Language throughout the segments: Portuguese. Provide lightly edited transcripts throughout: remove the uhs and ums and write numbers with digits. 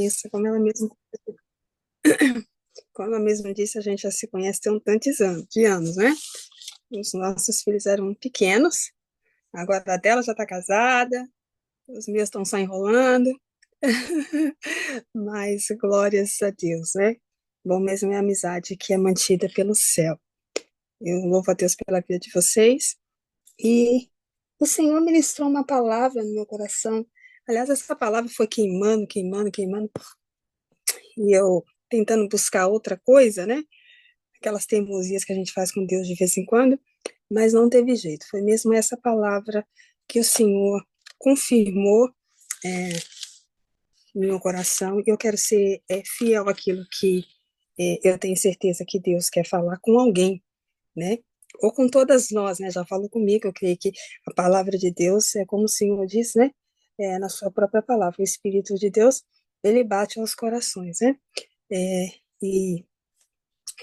conheço, como ela mesma disse, a gente já se conhece tem um tantos anos, de anos, né? Os nossos filhos eram pequenos, agora a dela já está casada, os meus estão só enrolando, mas glórias a Deus, né? Bom mesmo é a amizade que é mantida pelo céu. Eu louvo a Deus pela vida de vocês e o Senhor ministrou uma palavra no meu coração. Aliás, essa palavra foi queimando, queimando, queimando, e eu tentando buscar outra coisa, né? Aquelas teimosias que a gente faz com Deus de vez em quando, mas não teve jeito. Foi mesmo essa palavra que o Senhor confirmou no meu coração, e eu quero ser fiel àquilo que eu tenho certeza que Deus quer falar com alguém, né? Ou com todas nós, né? Já falou comigo, eu creio que a palavra de Deus é como o Senhor diz, né? Na sua própria palavra, o Espírito de Deus, ele bate aos corações, né? É, e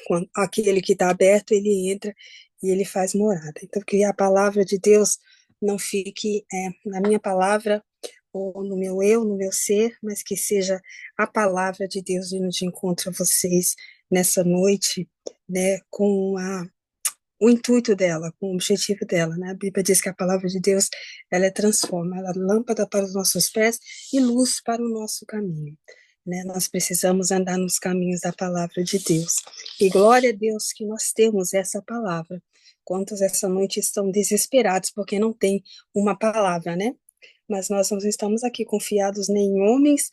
quando aquele que está aberto, ele entra e ele faz morada. Então, que a palavra de Deus não fique na minha palavra ou no meu eu, no meu ser, mas que seja a palavra de Deus indo de encontro a vocês nessa noite, né, com o intuito dela, com o objetivo dela, né? A Bíblia diz que a palavra de Deus, ela transforma, ela é lâmpada para os nossos pés e luz para o nosso caminho, né? Nós precisamos andar nos caminhos da palavra de Deus. E glória a Deus que nós temos essa palavra. Quantos essa noite estão desesperados porque não tem uma palavra, né? Mas nós não estamos aqui confiados nem em homens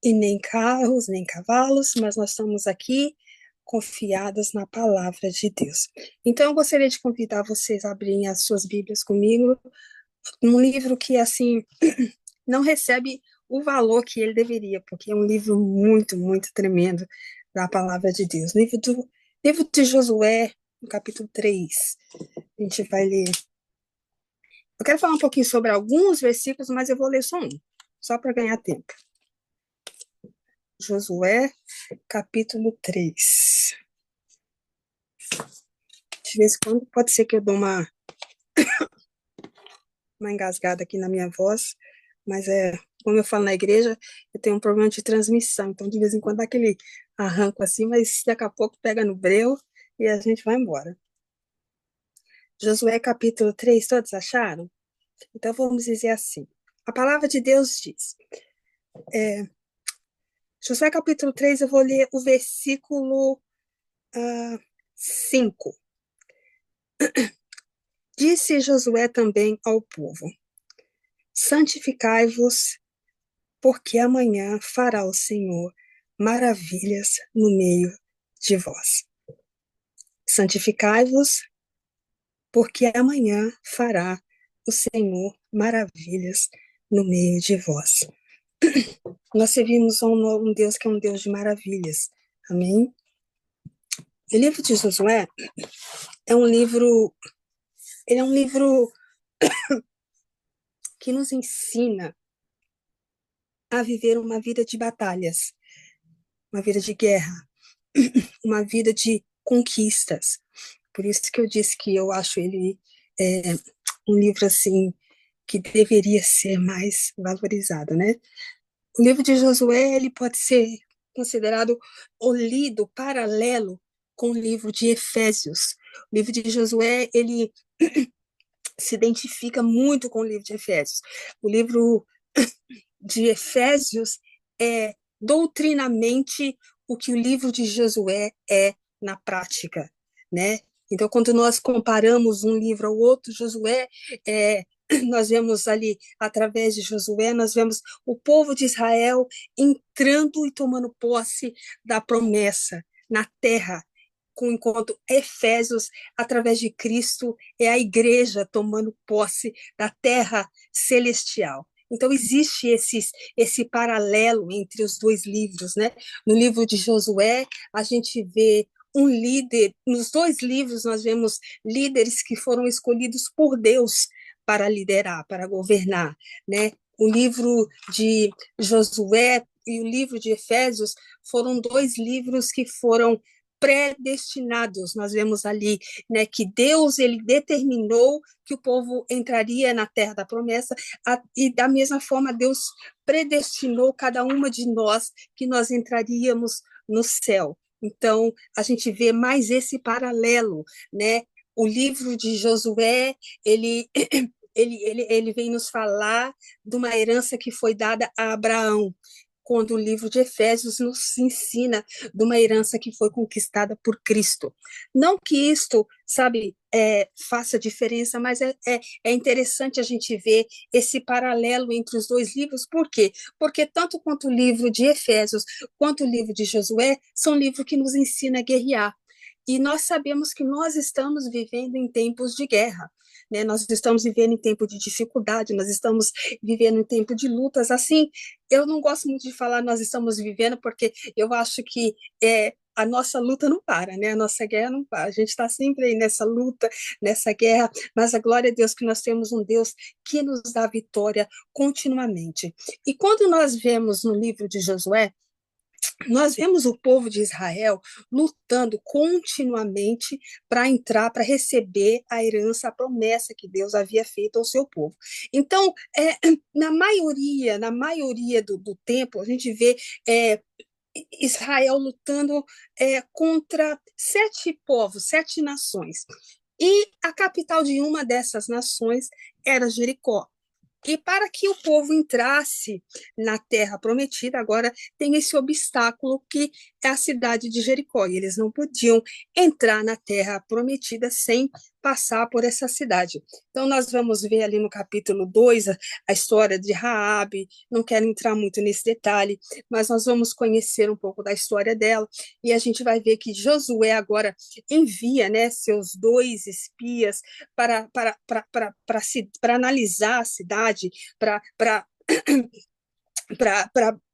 e nem carros, nem cavalos, mas nós estamos aqui confiadas na palavra de Deus. Então, eu gostaria de convidar vocês a abrirem as suas Bíblias comigo, um livro que, assim, não recebe o valor que ele deveria, porque é um livro muito, muito tremendo da palavra de Deus. Livro de Josué, no capítulo 3. A gente vai ler. Eu quero falar um pouquinho sobre alguns versículos, mas eu vou ler só um, só para ganhar tempo. Josué, capítulo 3. De vez em quando pode ser que eu dou uma engasgada aqui na minha voz, mas como eu falo na igreja, eu tenho um problema de transmissão, então de vez em quando dá aquele arranco assim, mas daqui a pouco pega no breu e a gente vai embora. Josué capítulo 3, todos acharam? Então vamos dizer assim, a palavra de Deus diz, Josué capítulo 3, eu vou ler o versículo 5. Disse Josué também ao povo, santificai-vos, porque amanhã fará o Senhor maravilhas no meio de vós. Santificai-vos, porque amanhã fará o Senhor maravilhas no meio de vós. Nós servimos um Deus que é um Deus de maravilhas. Amém? O livro de Josué é um livro, ele é um livro que nos ensina a viver uma vida de batalhas, uma vida de guerra, uma vida de conquistas. Por isso que eu disse que eu acho ele um livro assim que deveria ser mais valorizado, né? O livro de Josué ele pode ser considerado ou lido paralelo com o livro de Efésios. O livro de Josué ele se identifica muito com o livro de Efésios. O livro de Efésios é doutrinamente o que o livro de Josué é na prática, né? Então, quando nós comparamos um livro ao outro, Josué, nós vemos ali, através de Josué, nós vemos o povo de Israel entrando e tomando posse da promessa na terra, enquanto Efésios, através de Cristo, é a igreja tomando posse da terra celestial. Então, existe esse paralelo entre os dois livros, né? No livro de Josué, a gente vê um líder, nos dois livros nós vemos líderes que foram escolhidos por Deus para liderar, para governar, né? O livro de Josué e o livro de Efésios foram dois livros que foram predestinados. Nós vemos ali, né, que Deus ele determinou que o povo entraria na terra da promessa, e da mesma forma Deus predestinou cada uma de nós que nós entraríamos no céu. Então, a gente vê mais esse paralelo, né? O livro de Josué, ele ele vem nos falar de uma herança que foi dada a Abraão, quando o livro de Efésios nos ensina de uma herança que foi conquistada por Cristo. Não que isto, sabe, faça diferença, mas é interessante a gente ver esse paralelo entre os dois livros. Por quê? Porque tanto quanto o livro de Efésios quanto o livro de Josué são livros que nos ensinam a guerrear. E nós sabemos que nós estamos vivendo em tempos de guerra, né? Nós estamos vivendo em tempo de dificuldade, nós estamos vivendo em tempo de lutas. Assim, eu não gosto muito de falar nós estamos vivendo, porque eu acho que a nossa luta não para, né? A nossa guerra não para. A gente está sempre aí nessa luta, nessa guerra, mas a glória a Deus que nós temos um Deus que nos dá vitória continuamente. E quando nós vemos no livro de Josué, nós vemos o povo de Israel lutando continuamente para entrar, para receber a herança, a promessa que Deus havia feito ao seu povo. Então, na maioria do tempo, a gente vê Israel lutando contra 7 povos, 7 nações. E a capital de uma dessas nações era Jericó. E para que o povo entrasse na terra prometida, agora tem esse obstáculo que é a cidade de Jericó. E eles não podiam entrar na terra prometida sem passar por essa cidade. Então, nós vamos ver ali no capítulo 2 a história de Raabe. Não quero entrar muito nesse detalhe, mas nós vamos conhecer um pouco da história dela. E a gente vai ver que Josué agora envia, né, seus 2 espias para analisar a cidade, para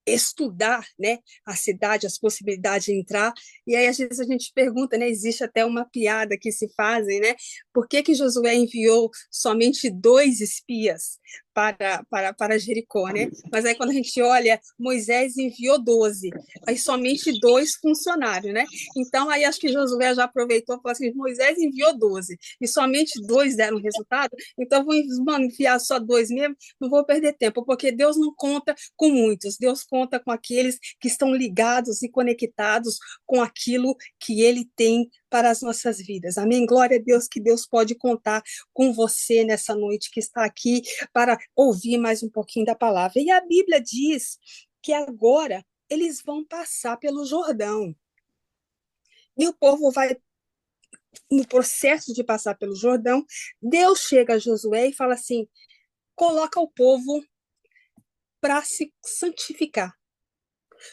estudar, né, a cidade, as possibilidades de entrar. E aí às vezes a gente pergunta, né, existe até uma piada que se fazem, né, por que Josué enviou somente 2 espias para Jericó, né? Mas aí quando a gente olha, Moisés enviou 12, aí somente 2 funcionários, né? Então aí acho que Josué já aproveitou e falou assim, Moisés enviou 12 e somente 2 deram resultado, então vou enviar só 2 mesmo, não vou perder tempo, porque Deus não conta com muitos, Deus conta com aqueles que estão ligados e conectados com aquilo que Ele tem para as nossas vidas. Amém? Glória a Deus, que Deus pode contar com você nessa noite que está aqui para ouvir mais um pouquinho da palavra. E a Bíblia diz que agora eles vão passar pelo Jordão. E o povo vai, no processo de passar pelo Jordão, Deus chega a Josué e fala assim, coloca o povo para se santificar.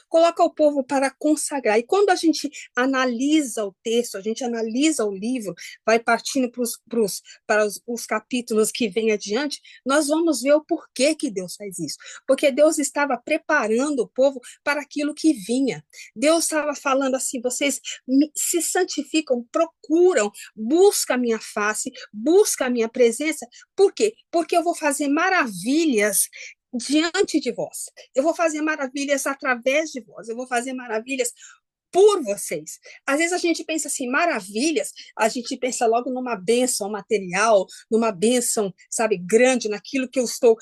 Coloca o povo para consagrar. E quando a gente analisa o texto, a gente analisa o livro, vai partindo para os capítulos que vêm adiante, nós vamos ver o porquê que Deus faz isso. Porque Deus estava preparando o povo para aquilo que vinha. Deus estava falando assim, vocês se santificam, procuram, busca a minha face, busca a minha presença. Por quê? Porque eu vou fazer maravilhas diante de vós. Eu vou fazer maravilhas através de vós. Eu vou fazer maravilhas por vocês. Às vezes a gente pensa assim, maravilhas, a gente pensa logo numa bênção material, numa bênção, sabe, grande, naquilo que eu estou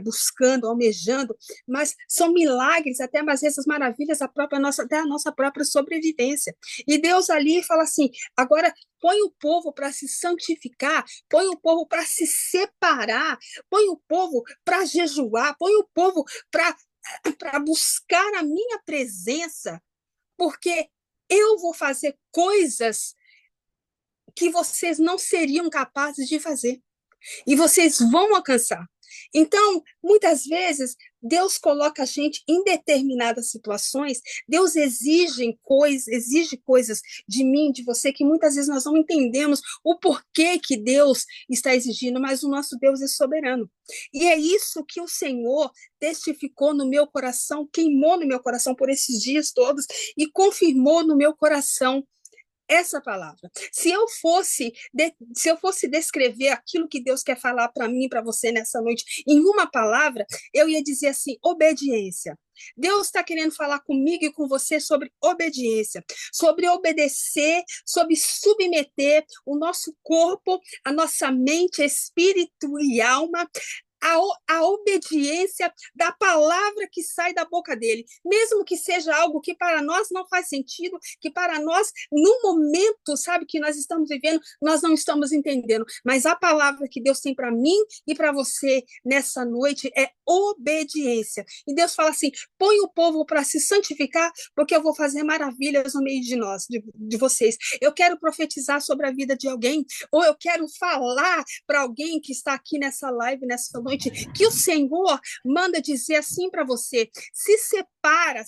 buscando, almejando, mas são milagres, até mas essas maravilhas, até a nossa própria sobrevivência. E Deus ali fala assim, agora põe o povo para se santificar, põe o povo para se separar, põe o povo para jejuar, põe o povo para buscar a minha presença, porque eu vou fazer coisas que vocês não seriam capazes de fazer. E vocês vão alcançar. Então, muitas vezes, Deus coloca a gente em determinadas situações, Deus exige coisas de mim, de você, que muitas vezes nós não entendemos o porquê que Deus está exigindo, mas o nosso Deus é soberano. E é isso que o Senhor testificou no meu coração, queimou no meu coração por esses dias todos e confirmou no meu coração essa palavra. Se eu fosse descrever aquilo que Deus quer falar para mim e para você nessa noite em uma palavra, eu ia dizer assim: obediência. Deus está querendo falar comigo e com você sobre obediência, sobre obedecer, sobre submeter o nosso corpo, a nossa mente, espírito e alma a obediência da palavra que sai da boca dele, mesmo que seja algo que para nós não faz sentido, que para nós, no momento, sabe, que nós estamos vivendo, nós não estamos entendendo, mas a palavra que Deus tem para mim e para você nessa noite é obediência. E Deus fala assim: põe o povo para se santificar, porque eu vou fazer maravilhas no meio de nós, de vocês. Eu quero profetizar sobre a vida de alguém, ou eu quero falar para alguém que está aqui nessa live, nessa noite, que o Senhor manda dizer assim para você: se separa,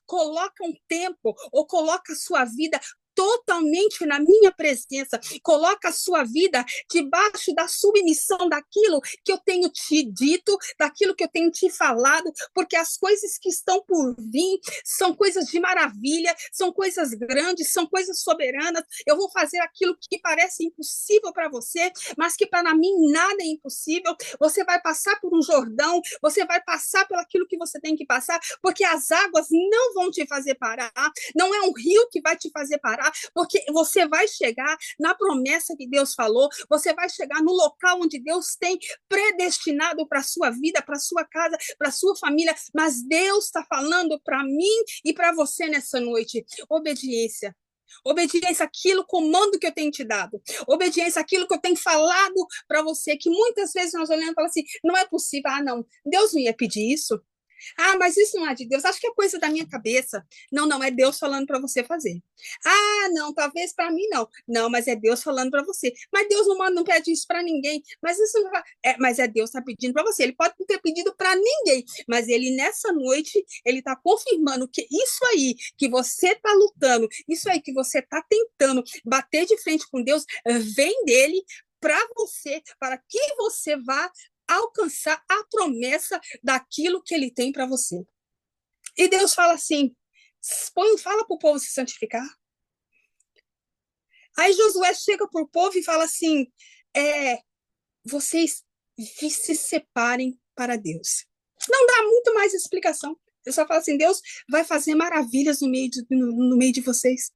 coloca um tempo ou coloca a sua vida totalmente na minha presença, coloca a sua vida debaixo da submissão daquilo que eu tenho te dito, daquilo que eu tenho te falado, porque as coisas que estão por vir são coisas de maravilha, são coisas grandes, são coisas soberanas. Eu vou fazer aquilo que parece impossível para você, mas que para mim nada é impossível. Você vai passar por um Jordão, você vai passar por aquilo que você tem que passar, porque as águas não vão te fazer parar, não é um rio que vai te fazer parar, porque você vai chegar na promessa que Deus falou, você vai chegar no local onde Deus tem predestinado para a sua vida, para a sua casa, para a sua família, mas Deus está falando para mim e para você nessa noite: obediência. Obediência àquilo, comando que eu tenho te dado. Obediência àquilo que eu tenho falado para você, que muitas vezes nós olhamos e falamos assim: não é possível, não, Deus não ia pedir isso. Mas isso não é de Deus, acho que é coisa da minha cabeça. Não, não, é Deus falando para você fazer. Não, talvez para mim não. Não, mas é Deus falando para você. Mas Deus não manda, não pede isso para ninguém. Mas isso não mas é Deus está pedindo para você. Ele pode não ter pedido para ninguém, mas ele nessa noite, ele está confirmando que isso aí que você está lutando, isso aí que você está tentando bater de frente com Deus, vem dele para você, para que você vá alcançar a promessa daquilo que ele tem para você. E Deus fala assim: fala para o povo se santificar. Aí Josué chega para o povo e fala assim: vocês se separem para Deus. Não dá muito mais explicação. Ele só fala assim: Deus vai fazer maravilhas no meio de vocês.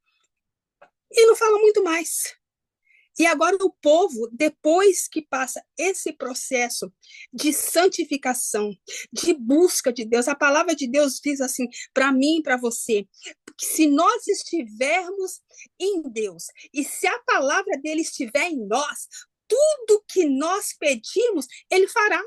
E não fala muito mais. E agora o povo, depois que passa esse processo de santificação, de busca de Deus, a palavra de Deus diz assim, para mim e para você, que se nós estivermos em Deus, e se a palavra dele estiver em nós, tudo que nós pedimos, ele fará.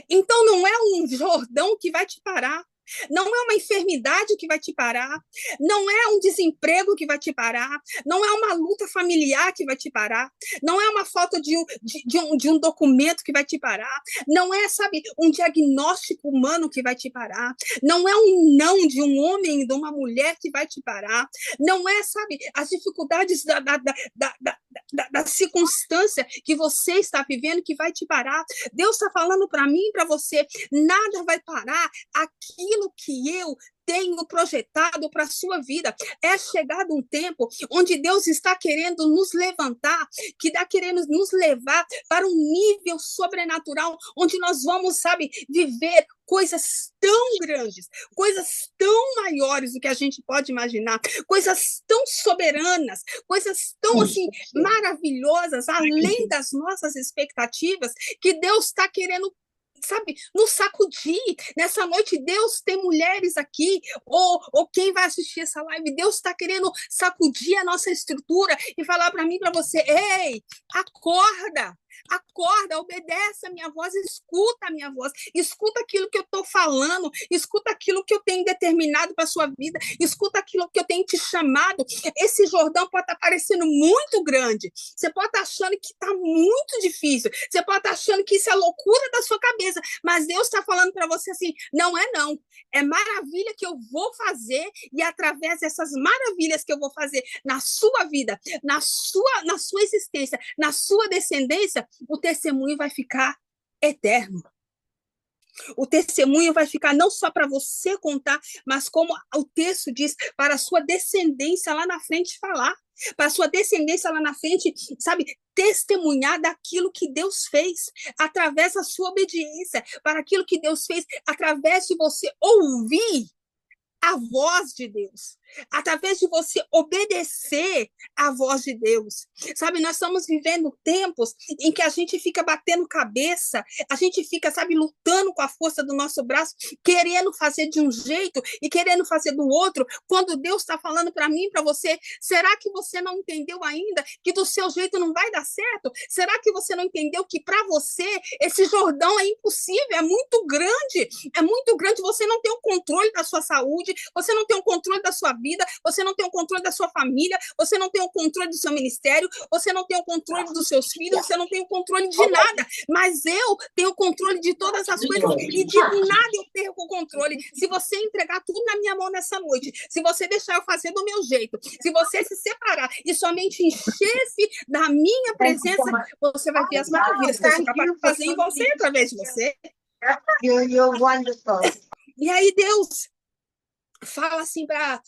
Então não é um Jordão que vai te parar, não é uma enfermidade que vai te parar, não é um desemprego que vai te parar, não é uma luta familiar que vai te parar, não é uma falta de um documento que vai te parar, não é, sabe, um diagnóstico humano que vai te parar, não é um não de um homem e de uma mulher que vai te parar, não é, sabe, as dificuldades da circunstância que você está vivendo que vai te parar. Deus está falando para mim e para você: nada vai parar aquilo que eu tenho projetado para a sua vida. É chegado um tempo onde Deus está querendo nos levantar, que está querendo nos levar para um nível sobrenatural, onde nós vamos, sabe, viver coisas tão grandes, coisas tão maiores do que a gente pode imaginar, coisas tão soberanas, coisas tão assim maravilhosas, além das nossas expectativas, que Deus está querendo, sabe, nos sacudir. Nessa noite, Deus tem mulheres aqui, ou quem vai assistir essa live, Deus está querendo sacudir a nossa estrutura e falar para mim, para você: ei, acorda, acorda, obedece a minha voz, escuta a minha voz, escuta aquilo que eu estou falando, escuta aquilo que eu tenho determinado para a sua vida, escuta aquilo que eu tenho te chamado. Esse Jordão pode estar parecendo muito grande, você pode estar achando que está muito difícil, você pode estar achando que isso é loucura da sua cabeça, mas Deus está falando para você assim: não é não, é maravilha que eu vou fazer, e através dessas maravilhas que eu vou fazer na sua vida, na sua existência, na sua descendência, o testemunho vai ficar eterno. O testemunho vai ficar não só para você contar, mas como o texto diz, para a sua descendência lá na frente falar. Para a sua descendência lá na frente, sabe, testemunhar daquilo que Deus fez, através da sua obediência, para aquilo que Deus fez, através de você ouvir a voz de Deus, através de você obedecer à voz de Deus. Sabe, nós estamos vivendo tempos em que a gente fica batendo cabeça, a gente fica, sabe, lutando com a força do nosso braço, querendo fazer de um jeito e querendo fazer do outro, quando Deus está falando para mim, para você. Será que você não entendeu ainda que do seu jeito não vai dar certo? Será que você não entendeu que para você esse Jordão é impossível, é muito grande, você não tem o controle da sua saúde, você não tem o controle da sua vida, você não tem o controle da sua família, você não tem o controle do seu ministério, você não tem o controle dos seus filhos, você não tem o controle de nada, mas eu tenho o controle de todas as coisas e de nada eu perco o controle. Se você entregar tudo na minha mão nessa noite, se você deixar eu fazer do meu jeito, se você se separar e somente encher-se da minha presença, você vai ver as maravilhas que eu sou capaz de fazer em você, através de você. You're wonderful. E aí Deus fala assim para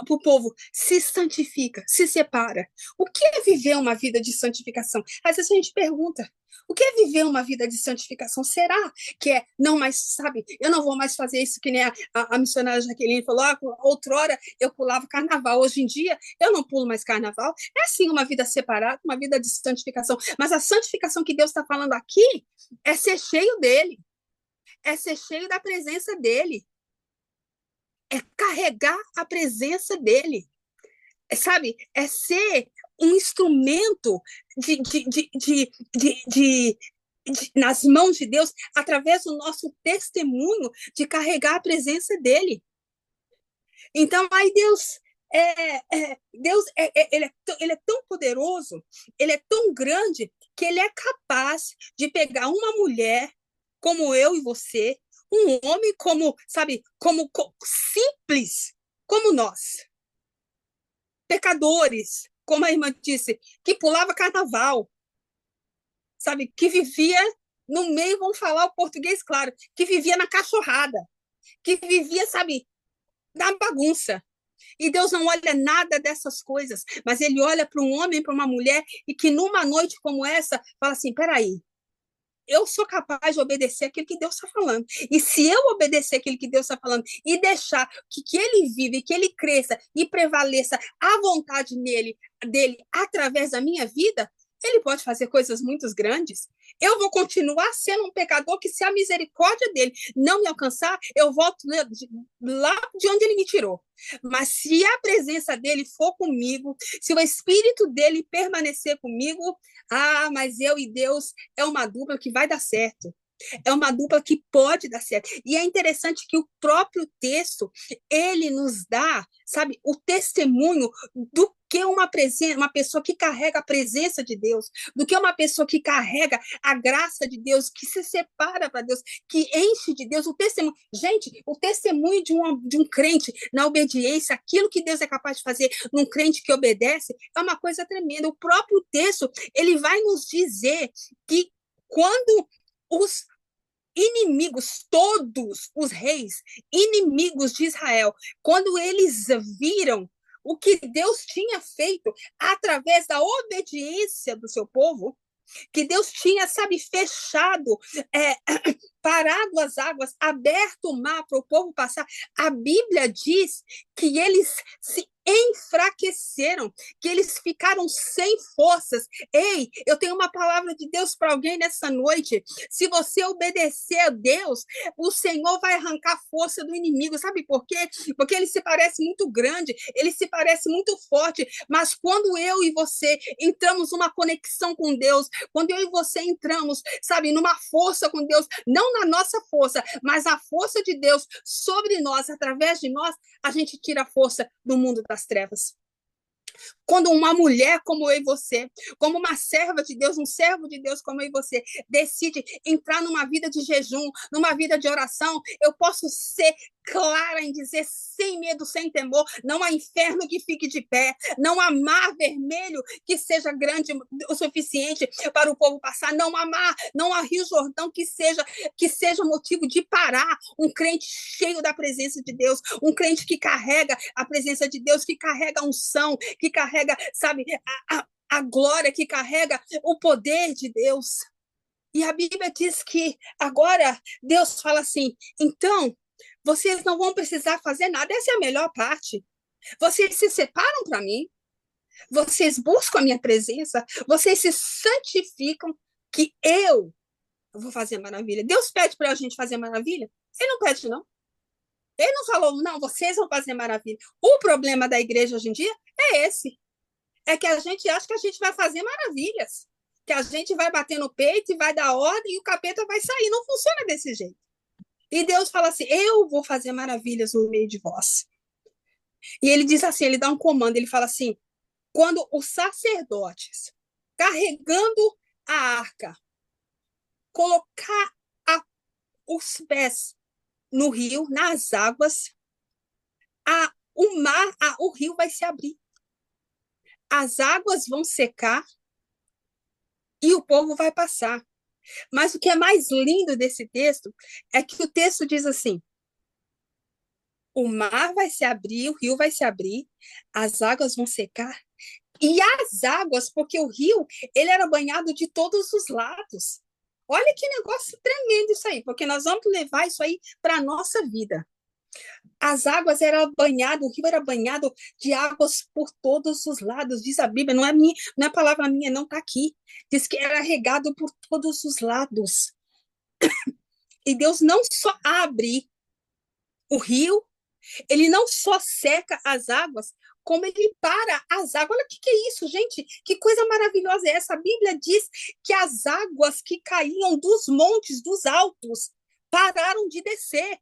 o povo: se santifica, se separa. O que é viver uma vida de santificação? Às vezes a gente pergunta: o que é viver uma vida de santificação? Será que é não mais, sabe, eu não vou mais fazer isso que nem a missionária Jaqueline falou, outrora eu pulava carnaval, hoje em dia eu não pulo mais carnaval. É sim uma vida separada, uma vida de santificação, mas a santificação que Deus está falando aqui é ser cheio dele, é ser cheio da presença dele, é carregar a presença dele, sabe? É ser um instrumento nas mãos de Deus, através do nosso testemunho, de carregar a presença dele. Então, aí ele é tão poderoso, ele é tão grande, que ele é capaz de pegar uma mulher como eu e você, um homem como, sabe, como simples, como nós, pecadores, como a irmã disse, que pulava carnaval, sabe, que vivia no meio, vamos falar o português claro, que vivia na cachorrada, que vivia, sabe, na bagunça. E Deus não olha nada dessas coisas, mas ele olha para um homem, para uma mulher, e que numa noite como essa, fala assim: peraí, eu sou capaz de obedecer aquilo que Deus está falando. E se eu obedecer aquilo que Deus está falando e deixar que ele vive, que ele cresça e prevaleça a vontade dele através da minha vida, ele pode fazer coisas muito grandes. Eu vou continuar sendo um pecador que, se a misericórdia dele não me alcançar, eu volto lá de onde ele me tirou. Mas se a presença dele for comigo, se o Espírito dele permanecer comigo, mas eu e Deus é uma dupla que vai dar certo. É uma dupla que pode dar certo. E é interessante que o próprio texto, ele nos dá, sabe, o testemunho do que uma pessoa que carrega a presença de Deus, do que uma pessoa que carrega a graça de Deus, que se separa para Deus, que enche de Deus. O testemunho, gente, o testemunho de um crente na obediência, aquilo que Deus é capaz de fazer num crente que obedece, é uma coisa tremenda. O próprio texto, ele vai nos dizer que quando os inimigos, todos os reis, inimigos de Israel, quando eles viram o que Deus tinha feito através da obediência do seu povo, que Deus tinha, sabe, fechado, parado as águas, aberto o mar para o povo passar, a Bíblia diz que eles se enfraqueceram, que eles ficaram sem forças. Ei, eu tenho uma palavra de Deus para alguém nessa noite. Se você obedecer a Deus, o Senhor vai arrancar a força do inimigo. Sabe por quê? Porque ele se parece muito grande, ele se parece muito forte, mas quando eu e você entramos numa conexão com Deus, quando eu e você entramos, sabe, numa força com Deus, não na nossa força, mas a força de Deus sobre nós, através de nós, a gente tira a força do mundo das trevas. Quando uma mulher como eu e você, como uma serva de Deus, um servo de Deus como eu e você, decide entrar numa vida de jejum, numa vida de oração, eu posso ser clara em dizer sem medo, sem temor, não há inferno que fique de pé, não há mar vermelho que seja grande o suficiente para o povo passar, não há mar, não há rio Jordão que seja motivo de parar um crente cheio da presença de Deus, um crente que carrega a presença de Deus, que carrega a unção, que carrega, sabe, a glória, que carrega o poder de Deus. E a Bíblia diz que agora Deus fala assim, então, vocês não vão precisar fazer nada, essa é a melhor parte. Vocês se separam para mim, vocês buscam a minha presença, vocês se santificam, que eu vou fazer maravilha. Deus pede para a gente fazer maravilha? Ele não pede, não. Ele não falou, não, vocês vão fazer maravilha. O problema da igreja hoje em dia é esse. É que a gente acha que a gente vai fazer maravilhas. Que a gente vai bater no peito e vai dar ordem e o capeta vai sair. Não funciona desse jeito. E Deus fala assim, eu vou fazer maravilhas no meio de vós. E ele diz assim, ele dá um comando, ele fala assim, quando os sacerdotes, carregando a arca, colocar os pés no rio, nas águas, o rio vai se abrir. As águas vão secar e o povo vai passar. Mas o que é mais lindo desse texto é que o texto diz assim, o mar vai se abrir, o rio vai se abrir, as águas vão secar, e as águas, porque o rio, ele era banhado de todos os lados. Olha que negócio tremendo isso aí, porque nós vamos levar isso aí para a nossa vida. As águas eram banhadas, o rio era banhado de águas por todos os lados, diz a Bíblia, não é minha, não é palavra minha, não está aqui. Diz que era regado por todos os lados. E Deus não só abre o rio, ele não só seca as águas, como ele para as águas. Olha o que é isso, gente? Que coisa maravilhosa é essa? A Bíblia diz que as águas que caíam dos montes, dos altos, pararam de descer.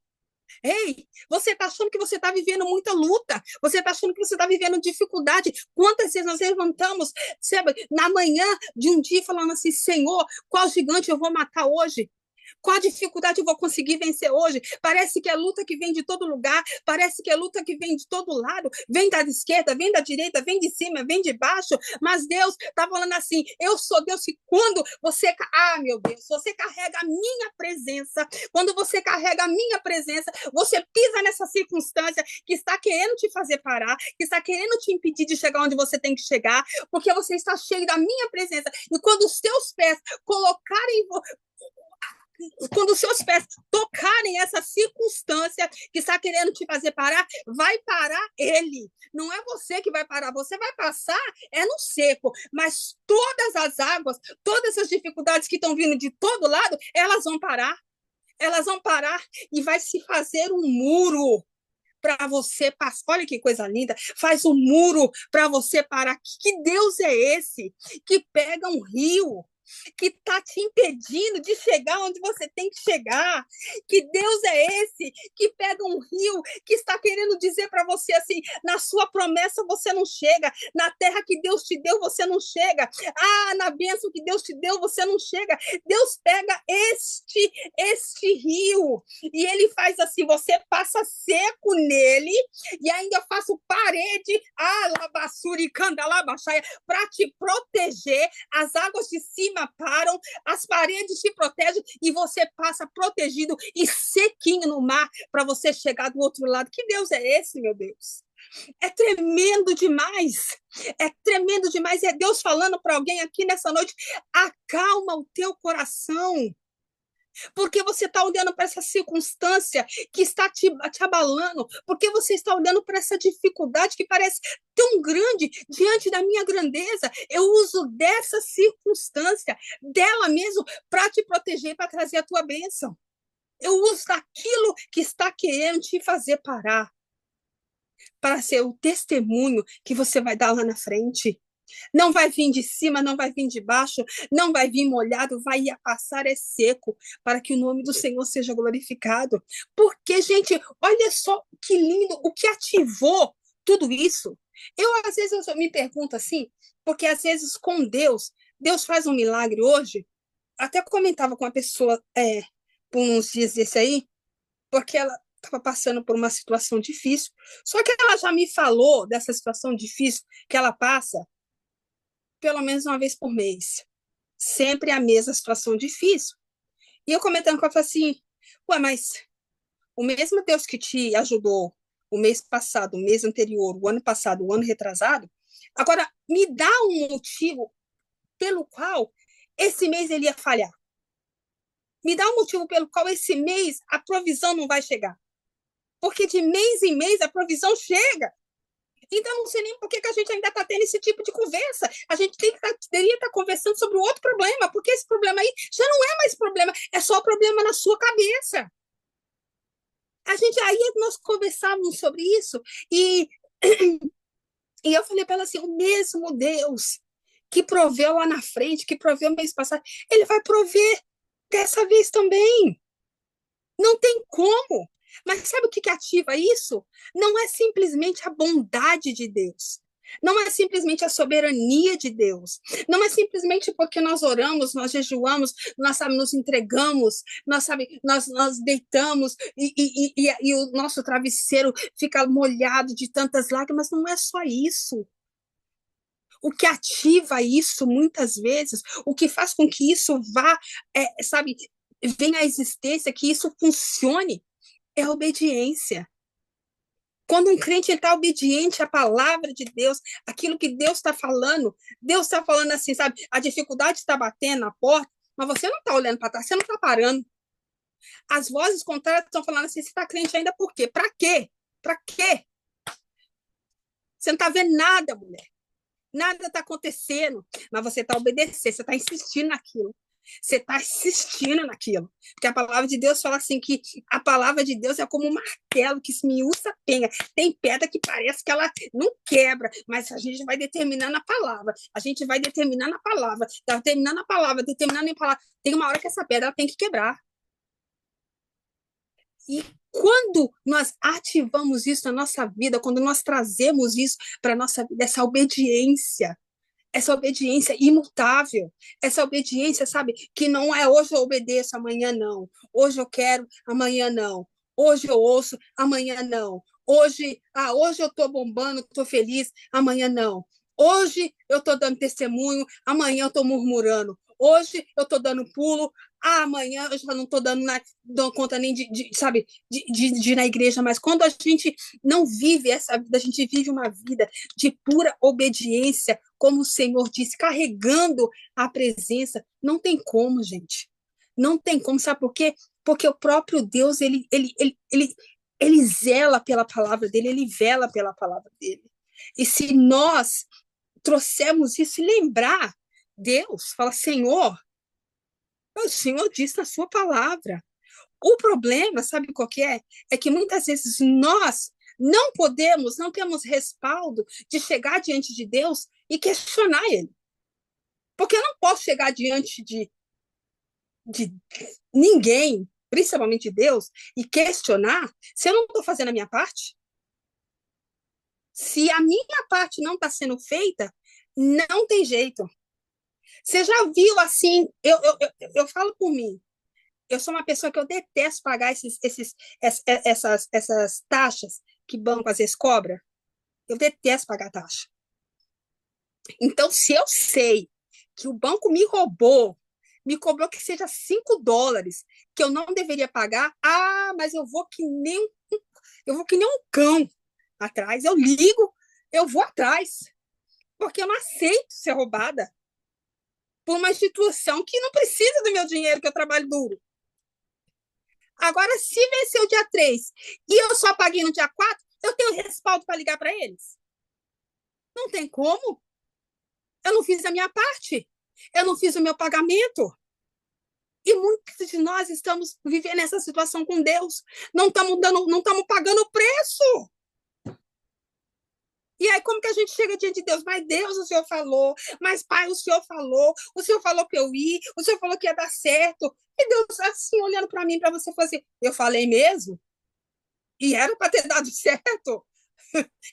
Ei, você está achando que você está vivendo muita luta, você está achando que você está vivendo dificuldade. Quantas vezes nós levantamos, sabe, na manhã de um dia, falando assim, Senhor, qual gigante eu vou matar hoje? Qual dificuldade eu vou conseguir vencer hoje? Parece que é luta que vem de todo lugar, parece que é luta que vem de todo lado, vem da esquerda, vem da direita, vem de cima, vem de baixo, mas Deus está falando assim, eu sou Deus que quando você, meu Deus, você carrega a minha presença, quando você carrega a minha presença, você pisa nessa circunstância que está querendo te fazer parar, que está querendo te impedir de chegar onde você tem que chegar, porque você está cheio da minha presença, e quando os seus pés colocarem quando os seus pés tocarem essa circunstância que está querendo te fazer parar, vai parar ele. Não é você que vai parar, você vai passar no seco, mas todas as águas, todas as dificuldades que estão vindo de todo lado, elas vão parar. Elas vão parar e vai se fazer um muro para você passar. Olha que coisa linda. Faz um muro para você parar. Que Deus é esse que pega um rio que está te impedindo de chegar onde você tem que chegar? Que Deus é esse que pega um rio que está querendo dizer para você assim, na sua promessa você não chega, na terra que Deus te deu você não chega, na bênção que Deus te deu você não chega. Deus pega este rio e ele faz assim, você passa seco nele e ainda faço parede, para te proteger. As águas de cima param, as paredes te protegem e você passa protegido e sequinho no mar para você chegar do outro lado. Que Deus é esse, meu Deus? É tremendo demais. É tremendo demais. É Deus falando para alguém aqui nessa noite, acalma o teu coração. Porque você está olhando para essa circunstância que está te abalando, porque você está olhando para essa dificuldade que parece tão grande diante da minha grandeza. Eu uso dessa circunstância, dela mesmo, para te proteger, para trazer a tua bênção. Eu uso daquilo que está querendo te fazer parar, para ser o testemunho que você vai dar lá na frente. Não vai vir de cima, não vai vir de baixo, não vai vir molhado, vai passar seco, para que o nome do Senhor seja glorificado. Porque, gente, olha só que lindo, o que ativou tudo isso. Às vezes, eu me pergunto assim, porque às vezes com Deus faz um milagre hoje. Até comentava com uma pessoa por uns dias desse aí, porque ela estava passando por uma situação difícil, só que ela já me falou dessa situação difícil que ela passa pelo menos uma vez por mês. Sempre a mesma situação difícil. E eu comentando com ela, falei assim, ué, mas o mesmo Deus que te ajudou o mês passado, o mês anterior, o ano passado, o ano retrasado, agora me dá um motivo pelo qual esse mês ele ia falhar. Me dá um motivo pelo qual esse mês a provisão não vai chegar. Porque de mês em mês a provisão chega. Então, não sei nem por que a gente ainda está tendo esse tipo de conversa. A gente deveria estar conversando sobre outro problema, porque esse problema aí já não é mais problema, é só problema na sua cabeça. Aí nós conversávamos sobre isso e eu falei para ela assim, o mesmo Deus que proveu lá na frente, que proveu mês passado, ele vai prover dessa vez também. Não tem como. Mas sabe o que ativa isso? Não é simplesmente a bondade de Deus. Não é simplesmente a soberania de Deus. Não é simplesmente porque nós oramos, nós jejuamos, nós nos entregamos, nós deitamos e o nosso travesseiro fica molhado de tantas lágrimas. Não é só isso. O que ativa isso muitas vezes, o que faz com que isso vá, venha à existência, que isso funcione, é a obediência. Quando um crente está obediente à palavra de Deus, aquilo que Deus está falando assim, sabe? A dificuldade está batendo na porta, mas você não está olhando para trás, você não está parando. As vozes contrárias estão falando assim, você está crente ainda por quê? Para quê? Para quê? Você não está vendo nada, mulher. Nada está acontecendo, mas você está obedecendo, você está insistindo naquilo. Você está insistindo naquilo. Porque a palavra de Deus fala assim que a palavra de Deus é como um martelo que esmiuça a penha. Tem pedra que parece que ela não quebra, mas a gente vai determinando a palavra. A gente vai determinando a palavra, determinando a palavra, determinando a palavra. Tem uma hora que essa pedra ela tem que quebrar. E quando nós ativamos isso na nossa vida, quando nós trazemos isso para a nossa vida, essa obediência imutável, essa obediência, sabe, que não é hoje eu obedeço, amanhã não, hoje eu quero, amanhã não, hoje eu ouço, amanhã não, hoje eu estou bombando, estou feliz, amanhã não, hoje eu estou dando testemunho, amanhã eu estou murmurando, hoje eu estou dando pulo, amanhã eu já não estou dando conta nem de ir na igreja, mas quando a gente não vive essa vida, a gente vive uma vida de pura obediência, como o Senhor disse, carregando a presença, não tem como, gente. Não tem como, sabe por quê? Porque o próprio Deus, ele zela pela palavra dele, ele vela pela palavra dele. E se nós trouxermos isso e lembrar, Deus fala, Senhor, o Senhor disse na sua palavra. O problema, sabe qual que é? É que muitas vezes nós não temos respaldo de chegar diante de Deus e questionar Ele. Porque eu não posso chegar diante de ninguém, principalmente Deus, e questionar se eu não estou fazendo a minha parte. Se a minha parte não está sendo feita, não tem jeito. Você já viu assim, eu falo por mim, eu sou uma pessoa que eu detesto pagar essas taxas que banco às vezes cobra. Eu detesto pagar taxa. Então, se eu sei que o banco me cobrou que seja $5, que eu não deveria pagar, mas eu vou que nem um cão atrás. Eu ligo, eu vou atrás, porque eu não aceito ser roubada por uma instituição que não precisa do meu dinheiro, que eu trabalho duro. Agora, se vencer o dia 3 e eu só paguei no dia 4, eu tenho respaldo para ligar para eles? Não tem como. Eu não fiz a minha parte. Eu não fiz o meu pagamento. E muitos de nós estamos vivendo essa situação com Deus. Não estamos pagando o preço. E aí, como que a gente chega diante de Deus? Mas Deus, o Senhor falou. Mas Pai, o Senhor falou que eu ia, o Senhor falou que ia dar certo. E Deus, assim, olhando para mim, para você, falou assim, eu falei mesmo? E era para ter dado certo?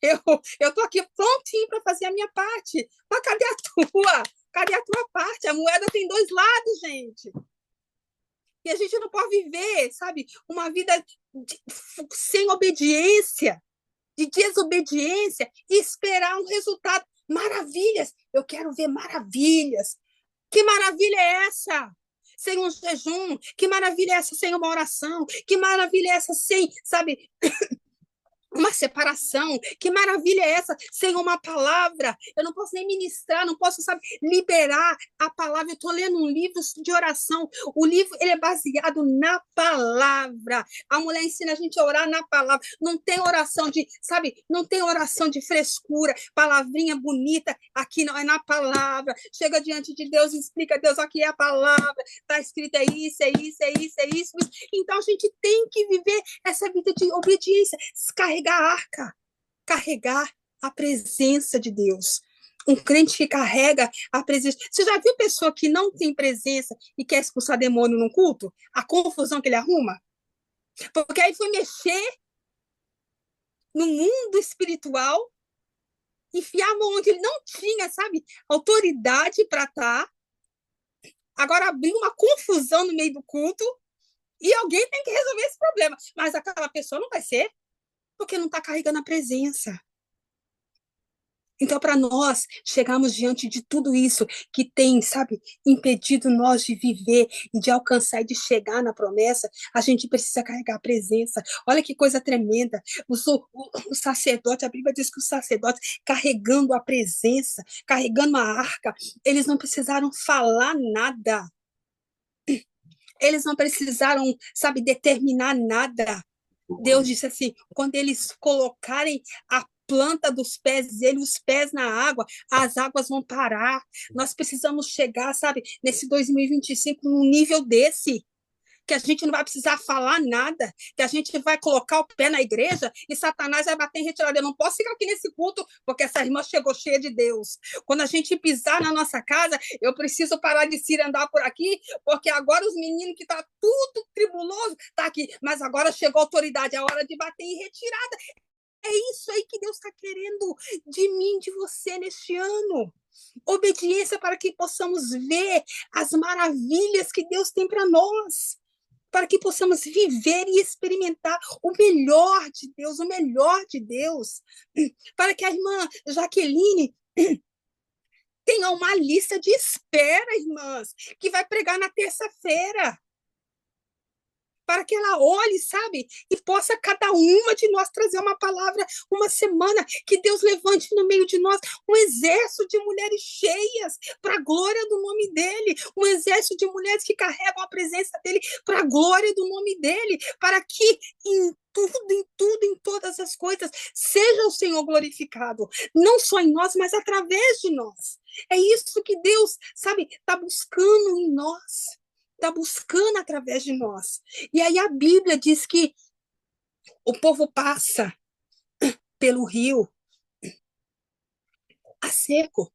Eu estou aqui prontinho para fazer a minha parte. Mas cadê a tua? Cadê a tua parte? A moeda tem dois lados, gente. E a gente não pode viver, sabe, uma vida sem obediência, de desobediência, e esperar um resultado. Maravilhas! Eu quero ver maravilhas. Que maravilha é essa? Sem um jejum? Que maravilha é essa sem uma oração? Que maravilha é essa sem, sabe, uma separação. Que maravilha é essa sem uma palavra? Eu não posso nem ministrar, não posso, sabe, liberar a palavra. Eu estou lendo um livro de oração. O livro ele é baseado na palavra. A mulher ensina a gente a orar na palavra. Não tem oração de, sabe, não tem oração de frescura, palavrinha bonita. Aqui não, é na palavra. Chega diante de Deus e explica a Deus, aqui é a palavra. Está escrito é isso, é isso, é isso, é isso. Então a gente tem que viver essa vida de obediência, carregar a arca, carregar a presença de Deus. Um crente que carrega a presença. Você já viu pessoa que não tem presença e quer expulsar demônio num culto? A confusão que ele arruma? Porque aí foi mexer no mundo espiritual, enfiar a mão onde ele não tinha, sabe, autoridade para estar. Agora abriu uma confusão no meio do culto e alguém tem que resolver esse problema. Mas aquela pessoa não vai ser, porque não está carregando a presença. Então, para nós chegarmos diante de tudo isso que tem, sabe, impedido nós de viver e de alcançar e de chegar na promessa, a gente precisa carregar a presença. Olha que coisa tremenda. O sacerdote, a Bíblia diz que os sacerdotes carregando a presença, carregando a arca, eles não precisaram falar nada. Eles não precisaram, sabe, determinar nada. Deus disse assim: quando eles colocarem a planta dos pés dele, os pés na água, as águas vão parar. Nós precisamos chegar, sabe, nesse 2025, num nível desse, que a gente não vai precisar falar nada, que a gente vai colocar o pé na igreja e Satanás vai bater em retirada. Eu não posso ficar aqui nesse culto, porque essa irmã chegou cheia de Deus. Quando a gente pisar na nossa casa, eu preciso parar de se andar por aqui, porque agora os meninos que tá tudo tribuloso, tá aqui, mas agora chegou a autoridade, é hora de bater em retirada. É isso aí que Deus está querendo de mim, de você neste ano. Obediência para que possamos ver as maravilhas que Deus tem para nós, para que possamos viver e experimentar o melhor de Deus, o melhor de Deus, para que a irmã Jaqueline tenha uma lista de espera, irmãs, que vai pregar na terça-feira, para que ela olhe, sabe, e possa cada uma de nós trazer uma palavra, uma semana, que Deus levante no meio de nós um exército de mulheres cheias para a glória do nome dele, um exército de mulheres que carregam a presença dele para a glória do nome dele, para que em todas as coisas, seja o Senhor glorificado, não só em nós, mas através de nós. É isso que Deus, sabe, está buscando em nós, está buscando através de nós. E aí a Bíblia diz que o povo passa pelo rio a seco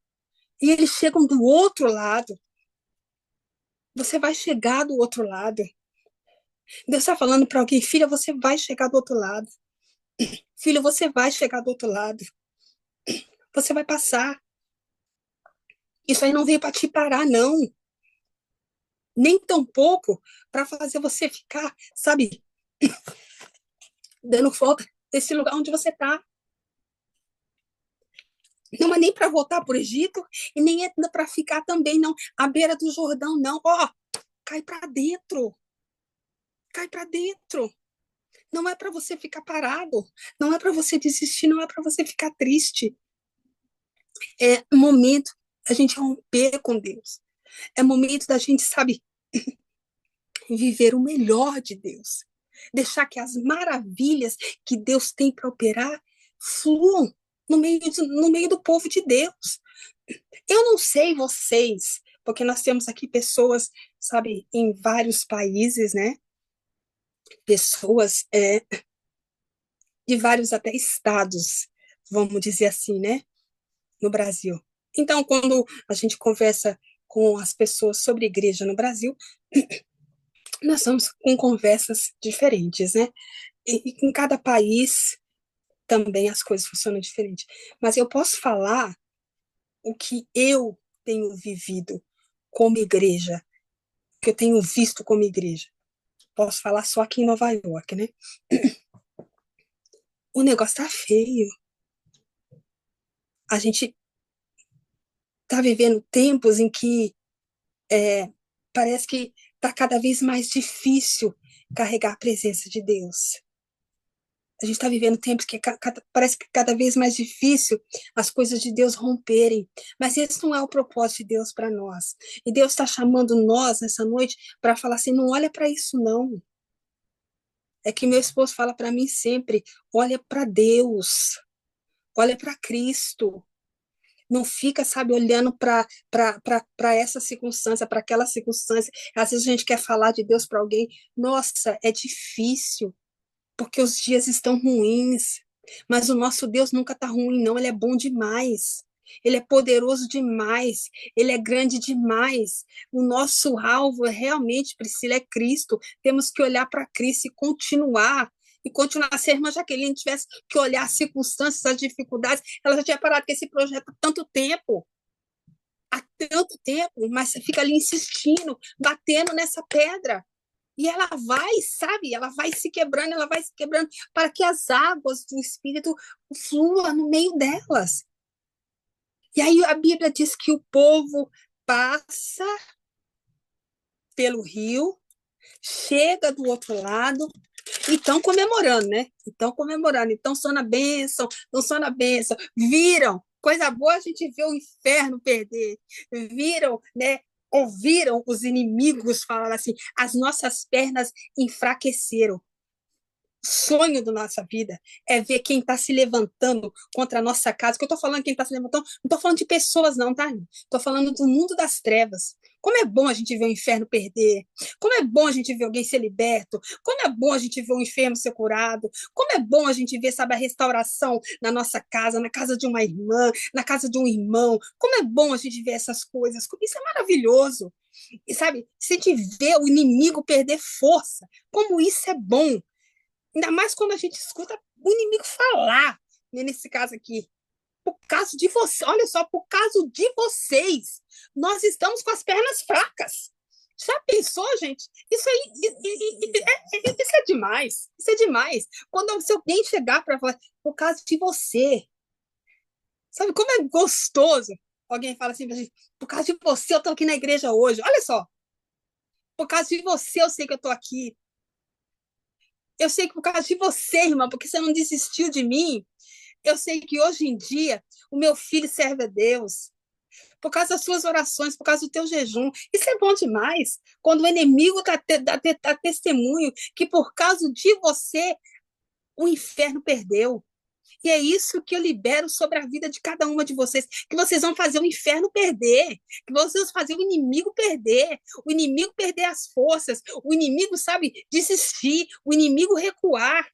e eles chegam do outro lado. Você vai chegar do outro lado. Deus está falando para alguém: filha, você vai chegar do outro lado. Filho, você vai chegar do outro lado. Você vai passar. Isso aí não veio para te parar, não. Nem tão pouco para fazer você ficar, sabe, dando volta desse lugar onde você está. Não é nem para voltar para o Egito e nem é para ficar também, não. À beira do Jordão, não. Ó, cai para dentro. Cai para dentro. Não é para você ficar parado. Não é para você desistir. Não é para você ficar triste. É momento da gente romper com Deus. É momento da gente, sabe, viver o melhor de Deus. Deixar que as maravilhas que Deus tem para operar fluam no meio do povo de Deus. Eu não sei vocês, porque nós temos aqui pessoas, sabe, em vários países, né? Pessoas de vários até estados, vamos dizer assim, né? No Brasil. Então, quando a gente conversa com as pessoas sobre igreja no Brasil, nós estamos com conversas diferentes, né? E em cada país também as coisas funcionam diferente. Mas eu posso falar o que eu tenho vivido como igreja, que eu tenho visto como igreja. posso falar só aqui em Nova York, né? O negócio tá feio. A gente tá vivendo tempos em que parece que tá cada vez mais difícil carregar a presença de Deus. A gente está vivendo tempos que parece que cada vez mais difícil as coisas de Deus romperem. Mas esse não é o propósito de Deus para nós. E Deus está chamando nós nessa noite para falar assim: não olha para isso, não. É que meu esposo fala para mim sempre: olha para Deus, olha para Cristo. Não fica, sabe, olhando para essa circunstância, para aquela circunstância. Às vezes a gente quer falar de Deus para alguém. Nossa, é difícil, porque os dias estão ruins. Mas o nosso Deus nunca está ruim, não. Ele é bom demais. Ele é poderoso demais. Ele é grande demais. O nosso alvo realmente, Priscila, é Cristo. Temos que olhar para Cristo e continuar. E continuar. Se a irmã Jaqueline tivesse que olhar as circunstâncias, as dificuldades, ela já tinha parado com esse projeto há tanto tempo. Há tanto tempo, mas você fica ali insistindo, batendo nessa pedra. E ela vai, sabe? Ela vai se quebrando, ela vai se quebrando para que as águas do Espírito fluam no meio delas. E aí a Bíblia diz que o povo passa pelo rio, chega do outro lado e estão comemorando, né? Estão comemorando, então só na bênção, não só na bênção. Viram, coisa boa a gente vê o inferno perder. Viram, né? Ouviram os inimigos falar assim: as nossas pernas enfraqueceram. Sonho da nossa vida é ver quem está se levantando contra a nossa casa. Que eu estou falando quem está se levantando, não estou falando de pessoas, não, tá? Estou falando do mundo das trevas. Como é bom a gente ver o inferno perder. Como é bom a gente ver alguém ser liberto. Como é bom a gente ver um enfermo ser curado. Como é bom a gente ver, sabe, a restauração na nossa casa, na casa de uma irmã, na casa de um irmão. Como é bom a gente ver essas coisas. Isso é maravilhoso. E, sabe, se a gente vê o inimigo perder força, como isso é bom. Ainda mais quando a gente escuta o inimigo falar, né, nesse caso aqui. Por causa de você, olha só, por causa de vocês, nós estamos com as pernas fracas. Já pensou, gente? Isso aí, isso é demais. Isso é demais. Quando se alguém chegar para falar, por causa de você, sabe como é gostoso? Alguém fala assim, por causa de você, eu estou aqui na igreja hoje. Olha só, por causa de você, eu sei que eu estou aqui. Eu sei que por causa de você, irmã, porque você não desistiu de mim. Eu sei que hoje em dia o meu filho serve a Deus. Por causa das suas orações, por causa do teu jejum. Isso é bom demais. Quando o inimigo dá testemunho que por causa de você o inferno perdeu. E é isso que eu libero sobre a vida de cada uma de vocês, que vocês vão fazer o inferno perder, que vocês vão fazer o inimigo perder as forças, o inimigo, sabe, desistir, o inimigo recuar,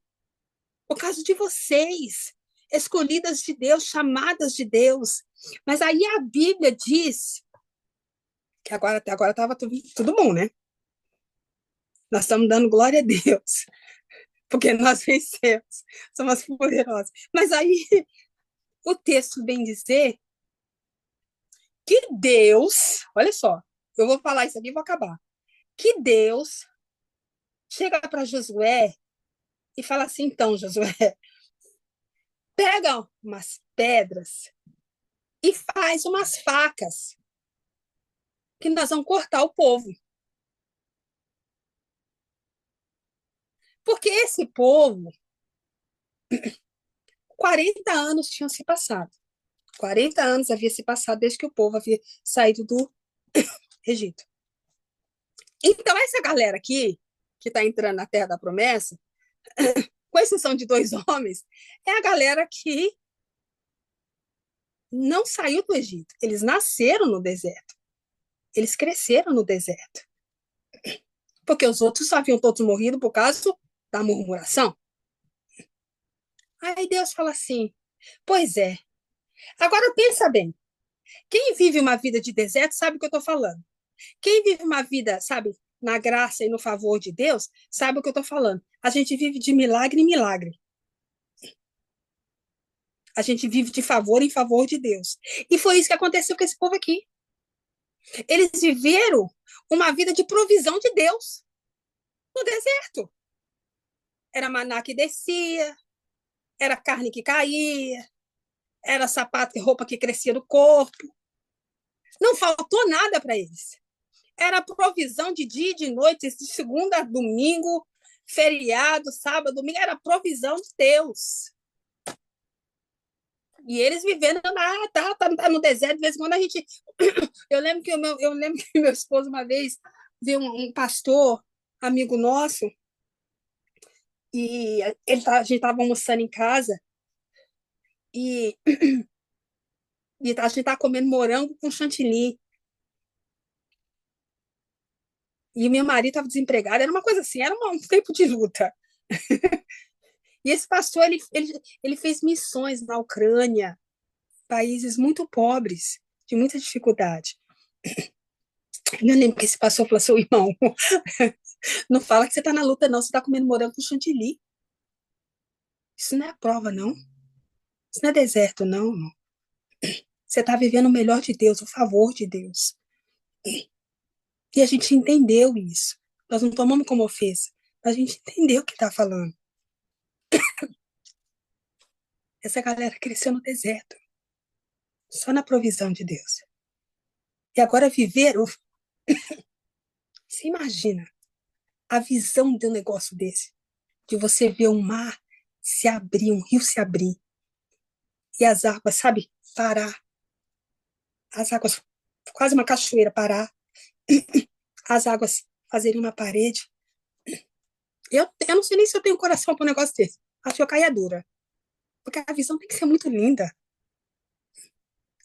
por causa de vocês, escolhidas de Deus, chamadas de Deus. Mas aí a Bíblia diz que agora até agora estava tudo bom, né? Nós estamos dando glória a Deus, porque nós vencemos, somos poderosos. Mas aí o texto vem dizer que Deus, olha só, eu vou falar isso aqui e vou acabar. Que Deus chega para Josué e fala assim: então, Josué, pega umas pedras e faz umas facas que nós vamos cortar o povo. Porque esse povo, 40 anos tinham se passado. 40 anos havia se passado desde que o povo havia saído do Egito. Então, essa galera aqui, que está entrando na Terra da Promessa, com exceção de dois homens, é a galera que não saiu do Egito. Eles nasceram no deserto. Eles cresceram no deserto. Porque os outros haviam todos morrido por causa da murmuração. Aí Deus fala assim: pois é. Agora pensa bem. Quem vive uma vida de deserto sabe o que eu estou falando. Quem vive uma vida, sabe, na graça e no favor de Deus, sabe o que eu estou falando. A gente vive de milagre em milagre. A gente vive de favor em favor de Deus. E foi isso que aconteceu com esse povo aqui. Eles viveram uma vida de provisão de Deus. no deserto. Era maná que descia, era carne que caía, era sapato e roupa que crescia no corpo. Não faltou nada para eles. Era provisão de dia e de noite, de segunda a domingo, feriado, sábado, domingo, era provisão de Deus. E eles vivendo lá, tá no deserto, de vez em quando a gente. Eu lembro que meu esposo uma vez viu um pastor, amigo nosso, e a gente estava almoçando em casa e, e a gente estava comendo morango com chantilly. E meu marido estava desempregado, era uma coisa assim, era um tempo de luta. E esse pastor, ele fez missões na Ucrânia, países muito pobres, de muita dificuldade. Eu lembro que esse pastor falou assim, irmão, não fala que você está na luta, não, você está comendo morango com chantilly. Isso não é prova, não. Isso não é deserto, não, irmão. Você está vivendo o melhor de Deus, o favor de Deus. E a gente entendeu isso. Nós não tomamos como ofensa. A gente entendeu o que está falando. Essa galera cresceu no deserto, só na provisão de Deus. E agora viveram. Você imagina a visão de um negócio desse? De você ver um mar se abrir, um rio se abrir, e as águas, sabe, parar. As águas, quase uma cachoeira, parar. As águas fazerem uma parede. Eu não sei nem se eu tenho coração para um negócio desse. Acho que eu caia dura. Porque a visão tem que ser muito linda.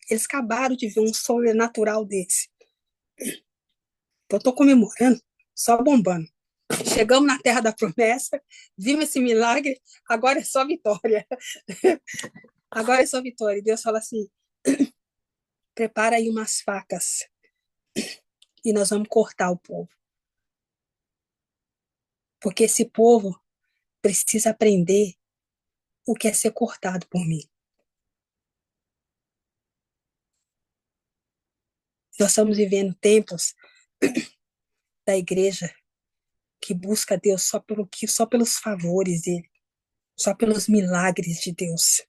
Eles acabaram de ver um sobrenatural desse. Então, eu estou comemorando, só bombando. Chegamos na terra da promessa, vimos esse milagre, agora é só vitória. Agora é só vitória. E Deus fala assim: prepara aí umas facas e nós vamos cortar o povo. Porque esse povo precisa aprender o que é ser cortado por mim. Nós estamos vivendo tempos da igreja que busca Deus só pelos favores dele, só pelos milagres de Deus,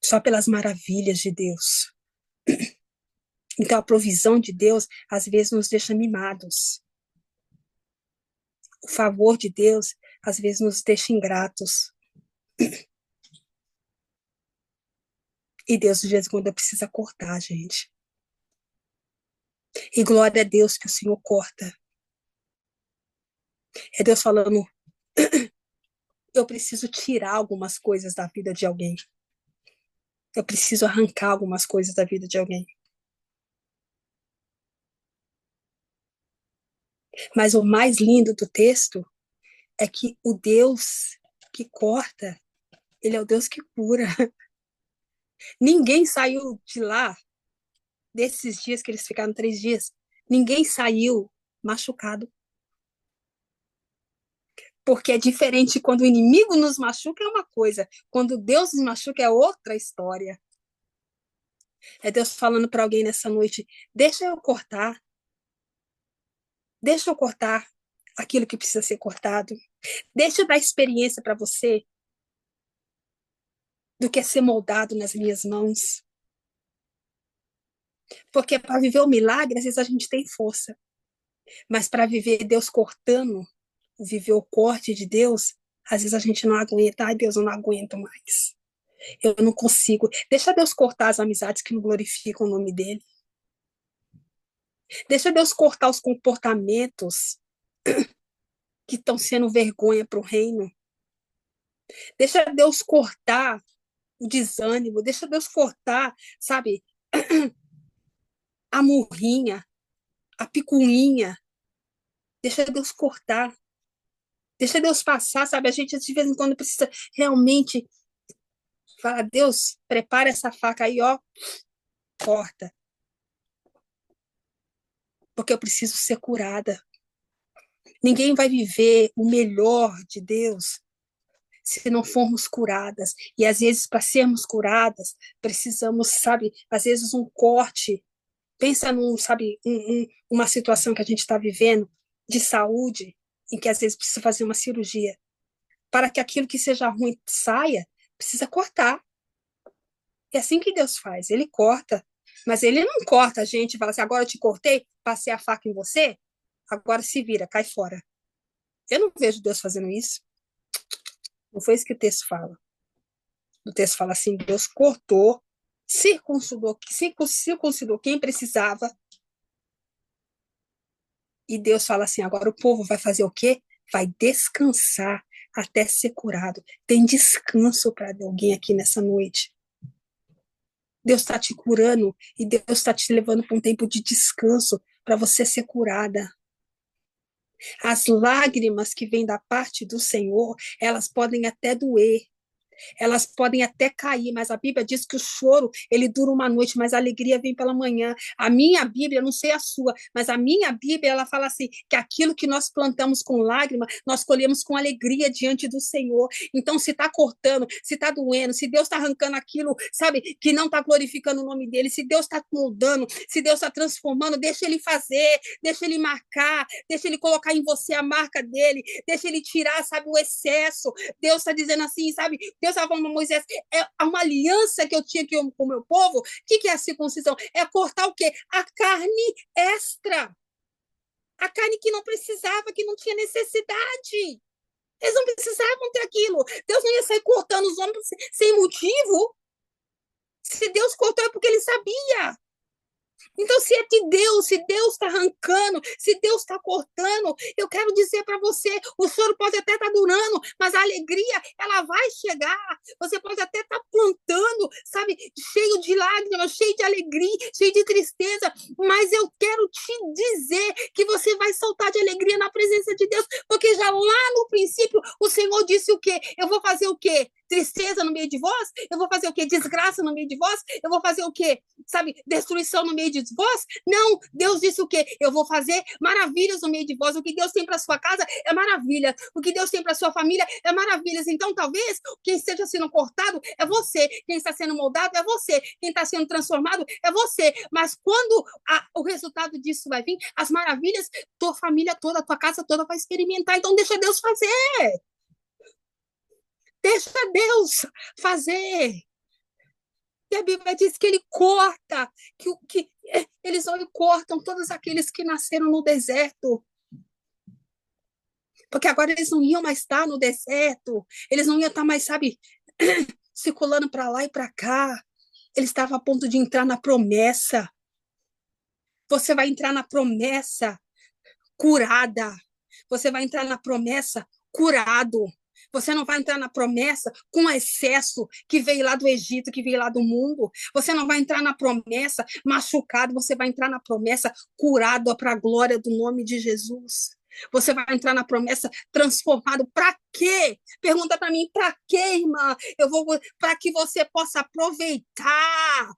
só pelas maravilhas de Deus. Então a provisão de Deus às vezes nos deixa mimados. O favor de Deus às vezes nos deixa ingratos. E Deus de vez em quando precisa cortar, gente. E glória a Deus que o Senhor corta. É Deus falando, eu preciso tirar algumas coisas da vida de alguém. Eu preciso arrancar algumas coisas da vida de alguém. Mas o mais lindo do texto é que o Deus que corta, ele é o Deus que cura. Ninguém saiu de lá, desses dias que eles ficaram 3 dias, ninguém saiu machucado. Porque é diferente quando o inimigo nos machuca, é uma coisa. Quando Deus nos machuca, é outra história. É Deus falando para alguém nessa noite, deixa eu cortar. Deixa eu cortar aquilo que precisa ser cortado. Deixa eu dar experiência para você do que é ser moldado nas minhas mãos. Porque para viver o milagre, às vezes a gente tem força. Mas para viver Deus cortando, viver o corte de Deus, às vezes a gente não aguenta. Ai, Deus, eu não aguento mais. Eu não consigo. Deixa Deus cortar as amizades que não glorificam o nome dele. Deixa Deus cortar os comportamentos que estão sendo vergonha para o reino. Deixa Deus cortar o desânimo. Deixa Deus cortar, sabe, a murrinha, a picuinha. Deixa Deus cortar. Deixa Deus passar, sabe? A gente de vez em quando precisa realmente falar, Deus, prepara essa faca aí, ó, corta. Porque eu preciso ser curada. Ninguém vai viver o melhor de Deus se não formos curadas. E às vezes, para sermos curadas, precisamos, sabe, às vezes um corte. Pensa num, sabe, uma situação que a gente está vivendo de saúde, em que às vezes precisa fazer uma cirurgia. Para que aquilo que seja ruim saia, precisa cortar. É assim que Deus faz, ele corta. Mas ele não corta a gente e fala assim, agora eu te cortei, passei a faca em você, agora se vira, cai fora. Eu não vejo Deus fazendo isso. Não foi isso que o texto fala. O texto fala assim, Deus cortou, circuncidou quem precisava, e Deus fala assim, agora o povo vai fazer o quê? Vai descansar até ser curado. Tem descanso para alguém aqui nessa noite. Deus está te curando e Deus está te levando para um tempo de descanso para você ser curada. As lágrimas que vêm da parte do Senhor, elas podem até doer, elas podem até cair, mas a Bíblia diz que o choro, ele dura uma noite, mas a alegria vem pela manhã. A minha Bíblia, não sei a sua, mas a minha Bíblia, ela fala assim, que aquilo que nós plantamos com lágrima, nós colhemos com alegria diante do Senhor. Então, se está cortando, se está doendo, se Deus está arrancando aquilo, sabe, que não está glorificando o nome dele, se Deus está mudando, se Deus está transformando, deixa ele fazer, deixa ele marcar, deixa ele colocar em você a marca dele, deixa ele tirar, sabe, o excesso. Deus está dizendo assim, sabe, Deus estava falando para Moisés, é uma aliança que eu tinha com o meu povo. O que é a circuncisão? É cortar o quê? A carne extra. A carne que não precisava, que não tinha necessidade. Eles não precisavam ter aquilo. Deus não ia sair cortando os homens sem motivo. Se Deus cortou é porque ele sabia. Então, se é de Deus, se Deus está arrancando, se Deus está cortando, eu quero dizer para você, o choro pode até estar durando, mas a alegria, ela vai chegar. Você pode até estar plantando, sabe, cheio de lágrimas, cheio de alegria, cheio de tristeza, mas eu quero te dizer que você vai saltar de alegria na presença de Deus, porque já lá no princípio, o Senhor disse o quê? Eu vou fazer o quê? Tristeza no meio de vós? Eu vou fazer o quê? Desgraça no meio de vós? Eu vou fazer o quê? Sabe, destruição no meio de vós? Não, Deus disse o quê? Eu vou fazer maravilhas no meio de vós. O que Deus tem para sua casa é maravilha. O que Deus tem para sua família é maravilhas. Então, talvez, quem esteja sendo cortado é você. Quem está sendo moldado é você. Quem está sendo transformado é você. Mas quando o resultado disso vai vir, as maravilhas, tua família toda, tua casa toda vai experimentar. Então, deixa Deus fazer. Deixa Deus fazer. E a Bíblia diz que ele corta, que eles vão e cortam todos aqueles que nasceram no deserto. Porque agora eles não iam mais estar no deserto, eles não iam estar mais, sabe, circulando para lá e para cá. Eles estavam a ponto de entrar na promessa. Você vai entrar na promessa curada. Você vai entrar na promessa curado. Você não vai entrar na promessa com excesso que veio lá do Egito, que veio lá do mundo. Você não vai entrar na promessa machucado, você vai entrar na promessa curado para a glória do nome de Jesus. Você vai entrar na promessa transformado. Para quê? Pergunta para mim, para quê, irmã? Eu vou para que você possa aproveitar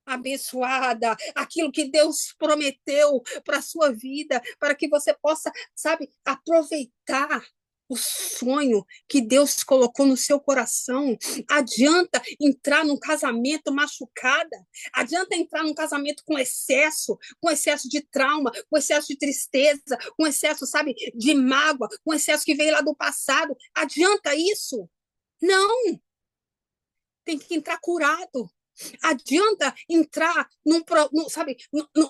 abençoada, aquilo que Deus prometeu para a sua vida, para que você possa, sabe, aproveitar o sonho que Deus colocou no seu coração. Adianta entrar num casamento machucada, adianta entrar num casamento com excesso de trauma, com excesso de tristeza, com excesso, sabe, de mágoa, com excesso que veio lá do passado. Adianta isso? Não. Tem que entrar curado. Adianta entrar sabe,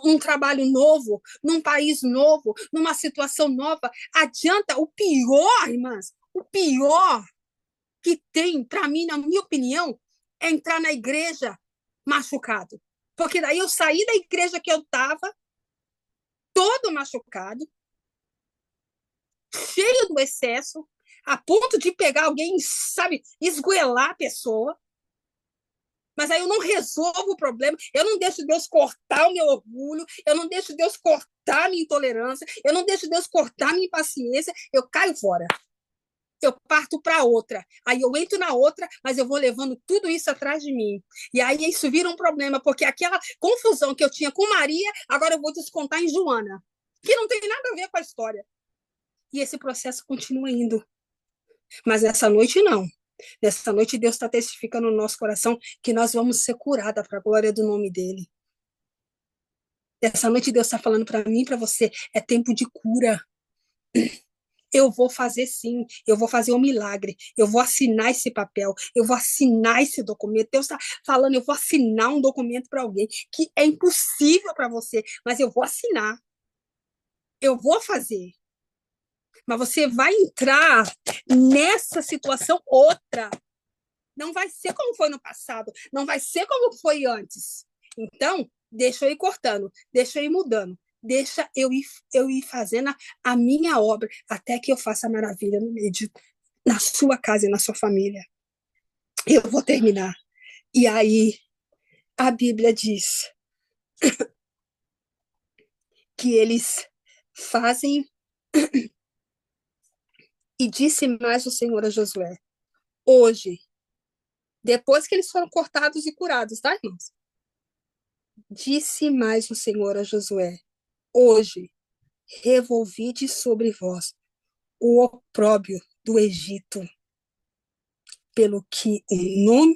num trabalho novo, num país novo, numa situação nova. Adianta o pior, irmãs, o pior que tem, para mim, na minha opinião, é entrar na igreja machucado. Porque daí eu saí da igreja que eu estava, todo machucado, cheio do excesso, a ponto de pegar alguém, sabe, esgoelar a pessoa. Mas aí eu não resolvo o problema, eu não deixo Deus cortar o meu orgulho, eu não deixo Deus cortar a minha intolerância, eu não deixo Deus cortar a minha impaciência, eu caio fora. Eu parto para outra. Aí eu entro na outra, mas eu vou levando tudo isso atrás de mim. E aí isso vira um problema, porque aquela confusão que eu tinha com Maria, agora eu vou descontar em Joana, que não tem nada a ver com a história. E esse processo continua indo. Mas essa noite não. Nessa noite, Deus está testificando no nosso coração que nós vamos ser curadas para a glória do nome dele. Essa noite Deus está falando para mim, para você, é tempo de cura. Eu vou fazer sim, eu vou fazer um milagre, eu vou assinar esse papel, eu vou assinar esse documento. Deus está falando, eu vou assinar um documento para alguém que é impossível para você, mas eu vou assinar, eu vou fazer. Mas você vai entrar nessa situação outra. Não vai ser como foi no passado, não vai ser como foi antes. Então, deixa eu ir cortando, deixa eu ir mudando, deixa eu ir fazendo a minha obra até que eu faça a maravilha no meio de, na sua casa e na sua família. Eu vou terminar. E aí, a Bíblia diz que eles fazem, e disse mais o Senhor a Josué, hoje, depois que eles foram cortados e curados, tá, irmãos? Disse mais o Senhor a Josué, hoje, revolvide sobre vós o opróbrio do Egito, pelo que o nome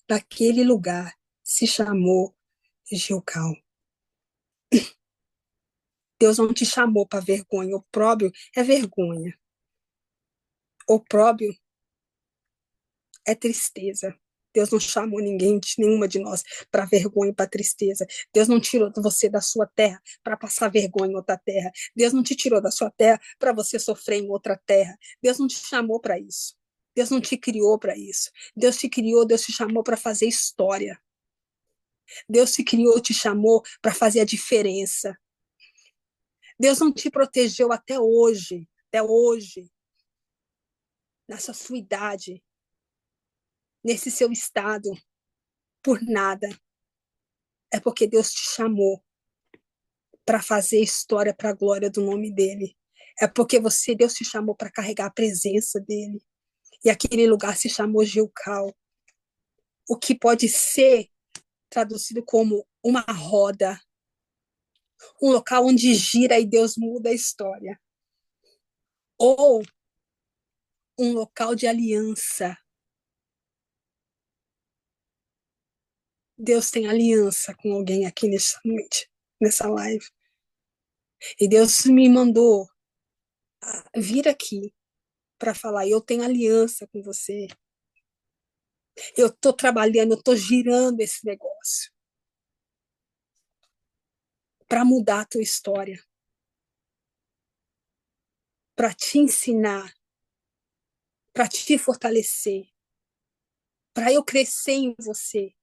daquele lugar se chamou Gilgal. Deus não te chamou para vergonha. Opróbrio é vergonha. Opróbrio é tristeza. Deus não chamou ninguém, nenhuma de nós, para vergonha e para tristeza. Deus não tirou você da sua terra para passar vergonha em outra terra. Deus não te tirou da sua terra para você sofrer em outra terra. Deus não te chamou para isso. Deus não te criou para isso. Deus te criou, Deus te chamou para fazer história. Deus te criou, te chamou para fazer a diferença. Deus não te protegeu até hoje, nessa sua idade, nesse seu estado, por nada. É porque Deus te chamou para fazer história para a glória do nome dele. É porque Deus te chamou para carregar a presença dele. E aquele lugar se chamou Gilgal, o que pode ser traduzido como uma roda, um local onde gira e Deus muda a história. Ou um local de aliança. Deus tem aliança com alguém aqui nessa noite, nessa live. E Deus me mandou vir aqui para falar, eu tenho aliança com você. Eu estou trabalhando, eu estou girando esse negócio para mudar a tua história, para te ensinar, para te fortalecer, para eu crescer em você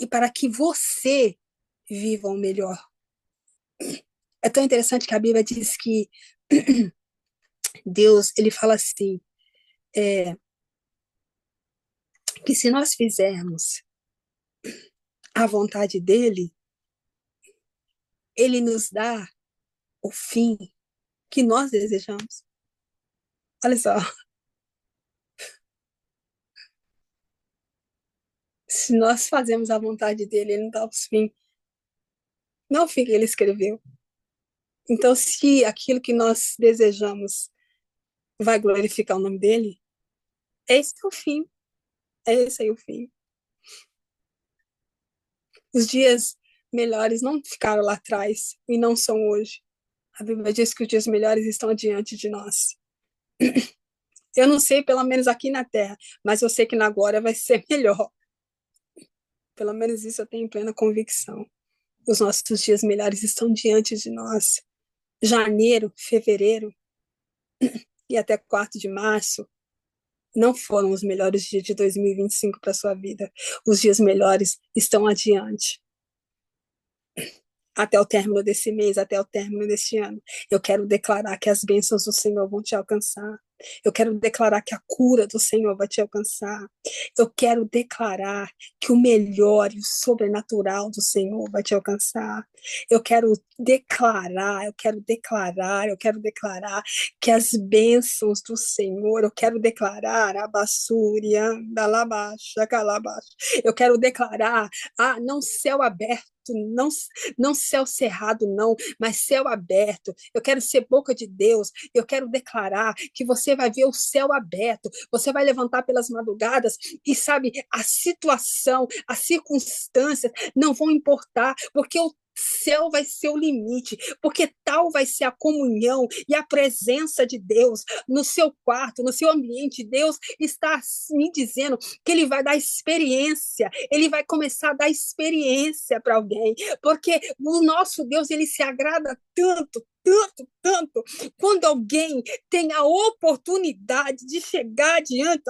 e para que você viva o melhor. É tão interessante que a Bíblia diz que Deus, ele fala assim, que se nós fizermos a vontade dele, ele nos dá o fim que nós desejamos. Olha só, se nós fazemos a vontade dele, ele nos dá o fim, não o fim que ele escreveu. Então, se aquilo que nós desejamos vai glorificar o nome dele, esse é o fim. É esse aí o fim. Os dias melhores não ficaram lá atrás e não são hoje. A Bíblia diz que os dias melhores estão adiante de nós. Eu não sei, pelo menos aqui na Terra, mas eu sei que na glória vai ser melhor. Pelo menos isso eu tenho plena convicção. Os nossos dias melhores estão diante de nós. Janeiro, fevereiro e até 4 de março não foram os melhores dias de 2025 para a sua vida. Os dias melhores estão adiante. Até o término desse mês, até o término deste ano. Eu quero declarar que as bênçãos do Senhor vão te alcançar. Eu quero declarar que a cura do Senhor vai te alcançar. Eu quero declarar que o melhor e o sobrenatural do Senhor vai te alcançar. Eu quero declarar que as bênçãos do Senhor, eu quero declarar a bassúria, da labaixa, calabaixa. Eu quero declarar, não céu aberto, não céu cerrado, não, mas céu aberto. Eu quero ser boca de Deus. Eu quero declarar que você vai ver o céu aberto. Você vai levantar pelas madrugadas e sabe, a situação, as circunstâncias não vão importar, porque o céu vai ser o limite, porque tal vai ser a comunhão e a presença de Deus no seu quarto, no seu ambiente. Deus está me dizendo que Ele vai dar experiência, Ele vai começar a dar experiência para alguém, porque o nosso Deus, Ele se agrada tanto, tanto, tanto, quando alguém tem a oportunidade de chegar diante,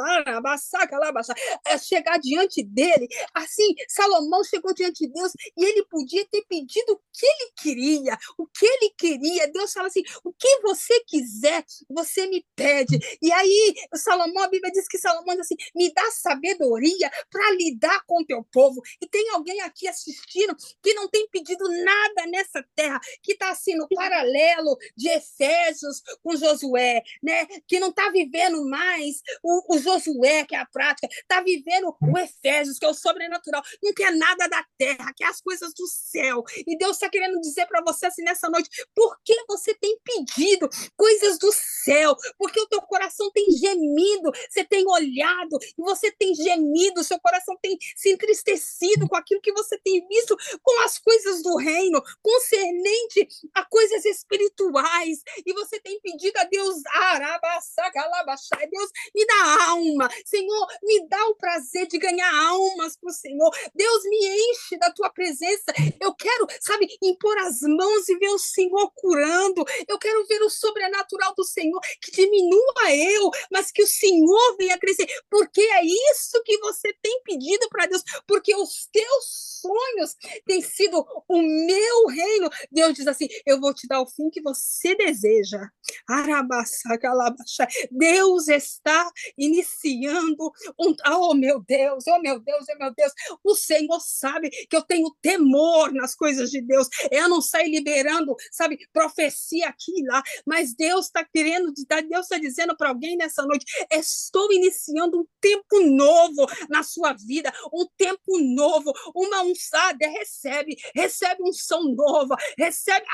chegar diante dele, assim, Salomão chegou diante de Deus e ele podia ter pedido o que ele queria, o que ele queria. Deus fala assim: o que você quiser, você me pede. E aí, Salomão, a Bíblia diz que Salomão diz assim: me dá sabedoria para lidar com o teu povo. E tem alguém aqui assistindo que não tem pedido nada nessa terra, que está assim no paralelo de Efésios com Josué, né? Que não está vivendo mais o Josué, que é a prática, está vivendo o Efésios, que é o sobrenatural, não quer nada da terra, quer as coisas do céu. E Deus está querendo dizer para você assim nessa noite: por que você tem pedido coisas do céu? Porque o teu coração tem gemido, você tem olhado e você tem gemido, seu coração tem se entristecido com aquilo que você tem visto, com as coisas do reino, concernente a coisas espirituais, e você tem pedido a Deus: Deus, me dá alma, Senhor, me dá o prazer de ganhar almas para o Senhor. Deus, me enche da tua presença. Eu quero, sabe, impor as mãos e ver o Senhor curando. Eu quero ver o sobrenatural do Senhor, que diminua eu, mas que o Senhor venha crescer, porque é isso que você tem pedido para Deus, porque os teus sonhos têm sido o meu reino. Deus diz assim: eu vou te dar o fim que você deseja. Deus está iniciando oh meu Deus, oh meu Deus, oh meu Deus. O Senhor sabe que eu tenho temor nas coisas de Deus. Eu não saio liberando, sabe, profecia aqui e lá, mas Deus está querendo, Deus está dizendo para alguém nessa noite: estou iniciando um tempo novo na sua vida, um tempo novo, uma unçada, recebe unção nova, recebe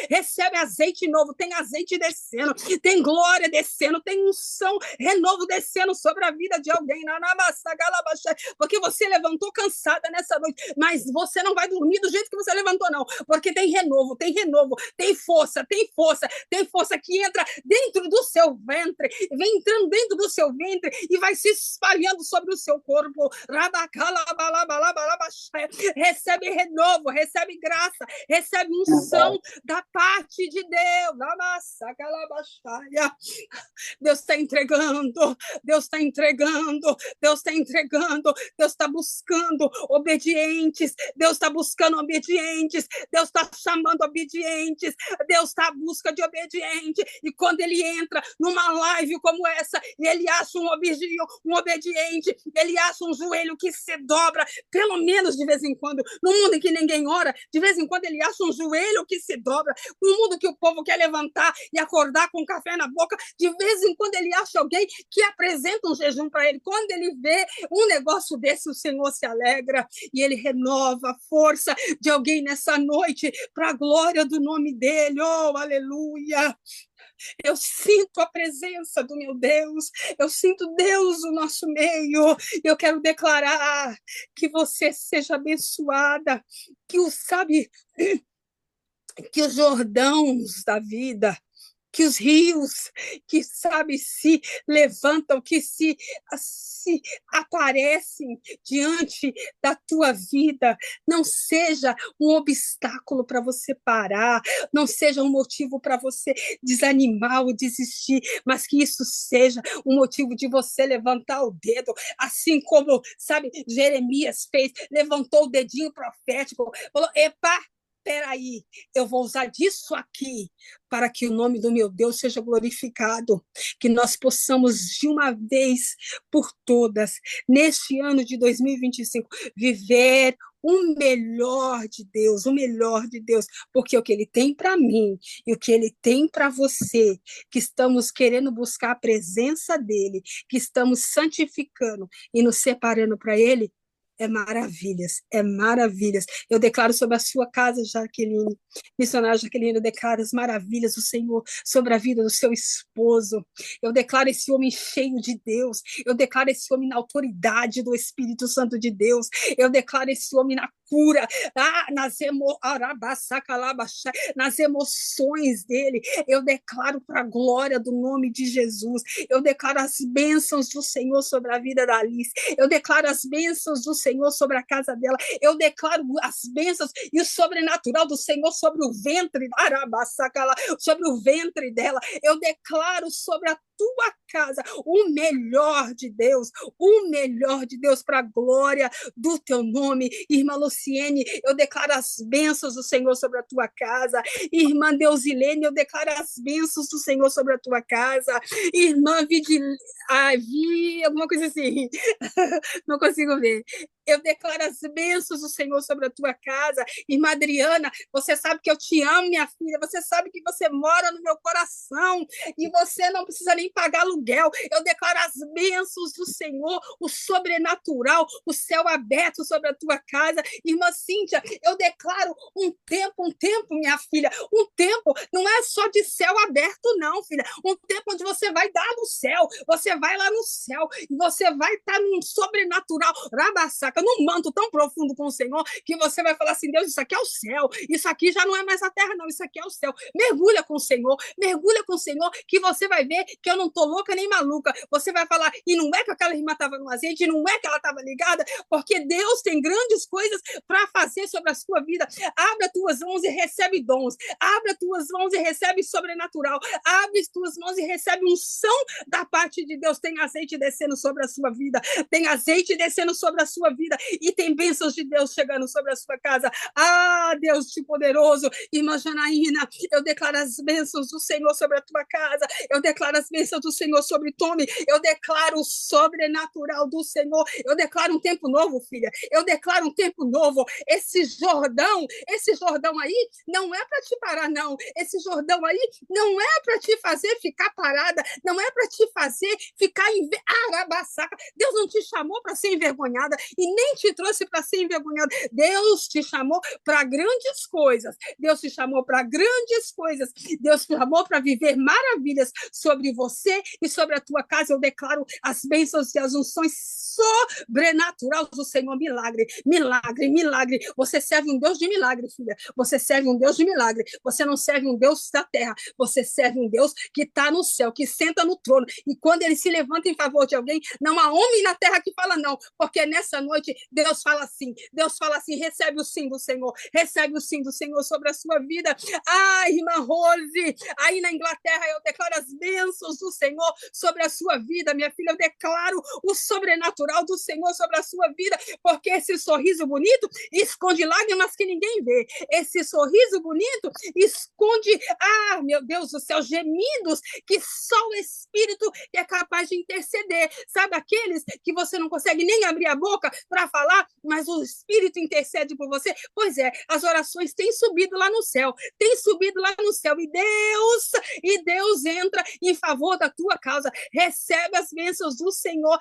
recebe azeite novo, tem azeite descendo, tem glória descendo, tem unção, renovo descendo sobre a vida de alguém, porque você levantou cansada nessa noite, mas você não vai dormir do jeito que você levantou, não, porque tem renovo, tem força, tem força que entra dentro do seu ventre, vem entrando dentro do seu ventre e vai se espalhando sobre o seu corpo. Recebe renovo, recebe graça, recebe unção da parte de Deus. Deus está entregando, Deus está entregando, Deus está entregando, Deus está buscando obedientes, Deus está buscando obedientes, Deus está chamando obedientes, Deus está à busca de obediente. E quando ele entra numa live como essa e ele acha um obediente, ele acha um joelho que se dobra, pelo menos de vez em quando, no mundo em que ninguém ora, de vez em quando ele acha um joelho que se dobra, no mundo que o povo quer levantar e acordar com café na boca, de vez em quando ele acha alguém que apresenta um jejum para ele. Quando ele vê um negócio desse, o Senhor se alegra e ele renova a força de alguém nessa noite para a glória do nome dele. Oh, aleluia! Eu sinto a presença do meu Deus, eu sinto Deus no nosso meio. Eu quero declarar que você seja abençoada, que que os Jordãos da vida, que os rios que, sabe, se levantam, que se aparecem diante da tua vida, não seja um obstáculo para você parar, não seja um motivo para você desanimar ou desistir, mas que isso seja um motivo de você levantar o dedo, assim como, sabe, Jeremias fez, levantou o dedinho profético, falou: epa, peraí, eu vou usar disso aqui para que o nome do meu Deus seja glorificado, que nós possamos de uma vez por todas, neste ano de 2025, viver o melhor de Deus, porque o que Ele tem para mim e o que Ele tem para você, que estamos querendo buscar a presença dEle, que estamos santificando e nos separando para Ele, é maravilhas, é maravilhas. Eu declaro sobre a sua casa, Jaqueline, missionária Jaqueline, eu declaro as maravilhas do Senhor sobre a vida do seu esposo. Eu declaro esse homem cheio de Deus. Eu declaro esse homem na autoridade do Espírito Santo de Deus. Eu declaro esse homem na cura, nas emoções dele. Eu declaro para a glória do nome de Jesus. Eu declaro as bênçãos do Senhor sobre a vida da Alice. Eu declaro as bênçãos do Senhor sobre a casa dela. Eu declaro as bênçãos e o sobrenatural do Senhor sobre o ventre, sobre o ventre dela. Eu declaro sobre a tua casa o melhor de Deus para a glória do teu nome. Irmã Luciene, eu declaro as bênçãos do Senhor sobre a tua casa. Irmã Deusilene, eu declaro as bênçãos do Senhor sobre a tua casa. Irmã alguma coisa assim, não consigo ver. Eu declaro as bênçãos do Senhor sobre a tua casa. Irmã Adriana, você sabe que eu te amo, minha filha. Você sabe que você mora no meu coração e você não precisa nem pagar aluguel. Eu declaro as bênçãos do Senhor, o sobrenatural, o céu aberto sobre a tua casa. Irmã Cíntia, eu declaro um tempo, minha filha. Um tempo não é só de céu aberto, não, filha. Um tempo onde você vai dar no céu. Você vai lá no céu e você vai estar num sobrenatural. Rabaçaca, num manto tão profundo com o Senhor, que você vai falar assim, Deus, isso aqui é o céu, isso aqui já não é mais a terra, não, isso aqui é o céu. Mergulha com o Senhor, que você vai ver que eu não tô louca nem maluca. Você vai falar, e não é que aquela irmã estava no azeite, e não é que ela estava ligada, porque Deus tem grandes coisas para fazer sobre a sua vida. Abra tuas mãos e recebe dons, abra tuas mãos e recebe sobrenatural, abre tuas mãos e recebe unção da parte de Deus. Tem azeite descendo sobre a sua vida, tem azeite descendo sobre a sua vida e tem bênçãos de Deus chegando sobre a sua casa. Deus de poderoso. Irmã Janaína, eu declaro as bênçãos do Senhor sobre a tua casa. Eu declaro as bênçãos do Senhor sobre Tommy. Eu declaro o sobrenatural do Senhor. Eu declaro um tempo novo, filha. Eu declaro um tempo novo. Esse Jordão aí não é para te parar, não. Esse Jordão aí não é para te fazer ficar parada, não é para te fazer ficar arabaçaca. Deus não te chamou para ser envergonhada e nem te trouxe para ser envergonhada. Deus te chamou para grandes coisas. Deus te chamou para grandes coisas. Deus te chamou para viver maravilhas sobre você e sobre a tua casa. Eu declaro as bênçãos e as unções sobrenaturais do Senhor. Milagre, milagre, milagre. Você serve um Deus de milagre, filha. Você serve um Deus de milagre. Você não serve um Deus da terra. Você serve um Deus que está no céu, que senta no trono. E quando ele se levanta em favor de alguém, não há homem na terra que fala não, porque nessa noite Deus fala assim, recebe o sim do Senhor, recebe o sim do Senhor sobre a sua vida. Irmã Rose, aí na Inglaterra eu declaro as bênçãos do Senhor sobre a sua vida, minha filha. Eu declaro o sobrenatural do Senhor sobre a sua vida, porque esse sorriso bonito esconde lágrimas que ninguém vê. Esse sorriso bonito esconde, meu Deus do céu, gemidos que só o Espírito é capaz de interceder. Sabe aqueles que você não consegue nem abrir a boca para falar, mas o Espírito intercede por você? Pois é, as orações têm subido lá no céu, e Deus entra em favor da tua causa. Recebe as bênçãos do Senhor,